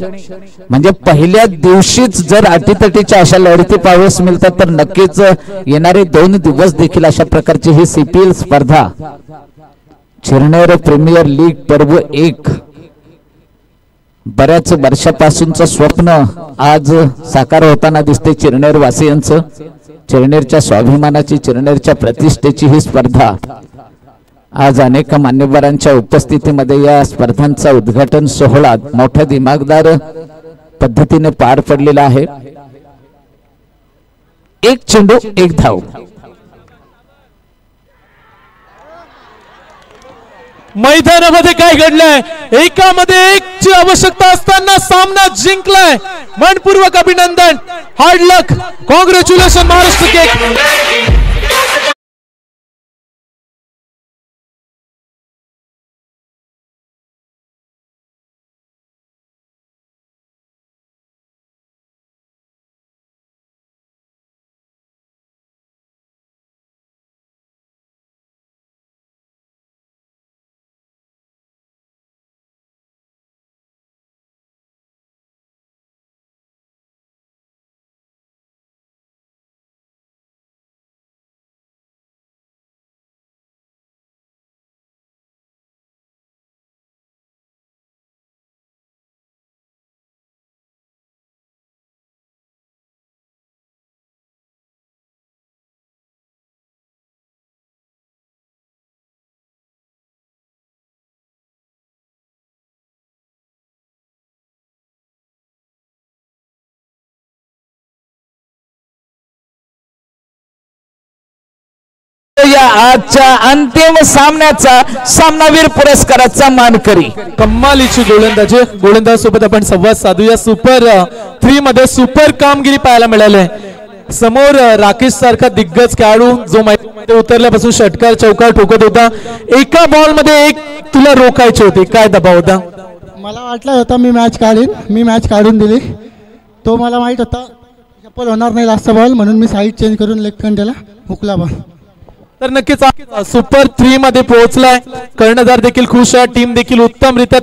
[SPEAKER 3] म्हणजे पहिल्या दिवशीच जर अटीतटीच्या अशा लढती पाहावयास मिळतात तर नक्कीच येणारे 2 दिवस देखील अशा प्रकारची ही CPL स्पर्धा चुरनेर प्रीमियर लीग पर्व 1 बऱ्याच वर्षापासूनचं स्वप्न आज साकार होताना दिसते चिरनेर वासियांचं. चिरनेरच्या स्वाभिमानाची, चिरनेरच्या प्रतिष्ठेची ही स्पर्धा आज अनेक मान्यवरांच्या उपस्थितीमध्ये या स्पर्धांचा उद्घाटन सोहळा मोठ्या दिमागदार पद्धतीने पार पडलेला आहे. 1 चेंडू 1 धाव.
[SPEAKER 2] मैदानामध्ये काय घडलंय, एकामध्ये 1 ची आवश्यकता असताना सामना जिंकलाय. मनपूर्वक अभिनंदन. Hard luck. Congratulation Maharashtra cake.
[SPEAKER 3] या आजच्या अंतिम सामन्याचा सामनावीर पुरस्काराचा मानकरी.
[SPEAKER 2] कमालीची गोलंदाजी. गोलंदाज सोबत आपण संवाद साधूया. सुपर 3 मध्ये सुपर कामगिरी पाहायला मिळाली. समोर राकेश सारखा दिग्गज खेळाडू जो मैदानामध्ये उतरल्यापासून षटकार चौकार ठोकत होता. एका बॉल मध्ये 1 तुला रोखायची होती, काय दबाव होता?
[SPEAKER 6] मला वाटलं होता मी मॅच काढून दिली. तो मला माहित होता चप्पल होणार नाही लास्ट बॉल, म्हणून मी साईड चेंज करून लेग केला, हुकला बॉल.
[SPEAKER 2] तर नक्कीच सुपर 3 मध्ये पोहोचलाय. कर्णधार देखील खुश आहे, टीम देखील उत्तमरित्या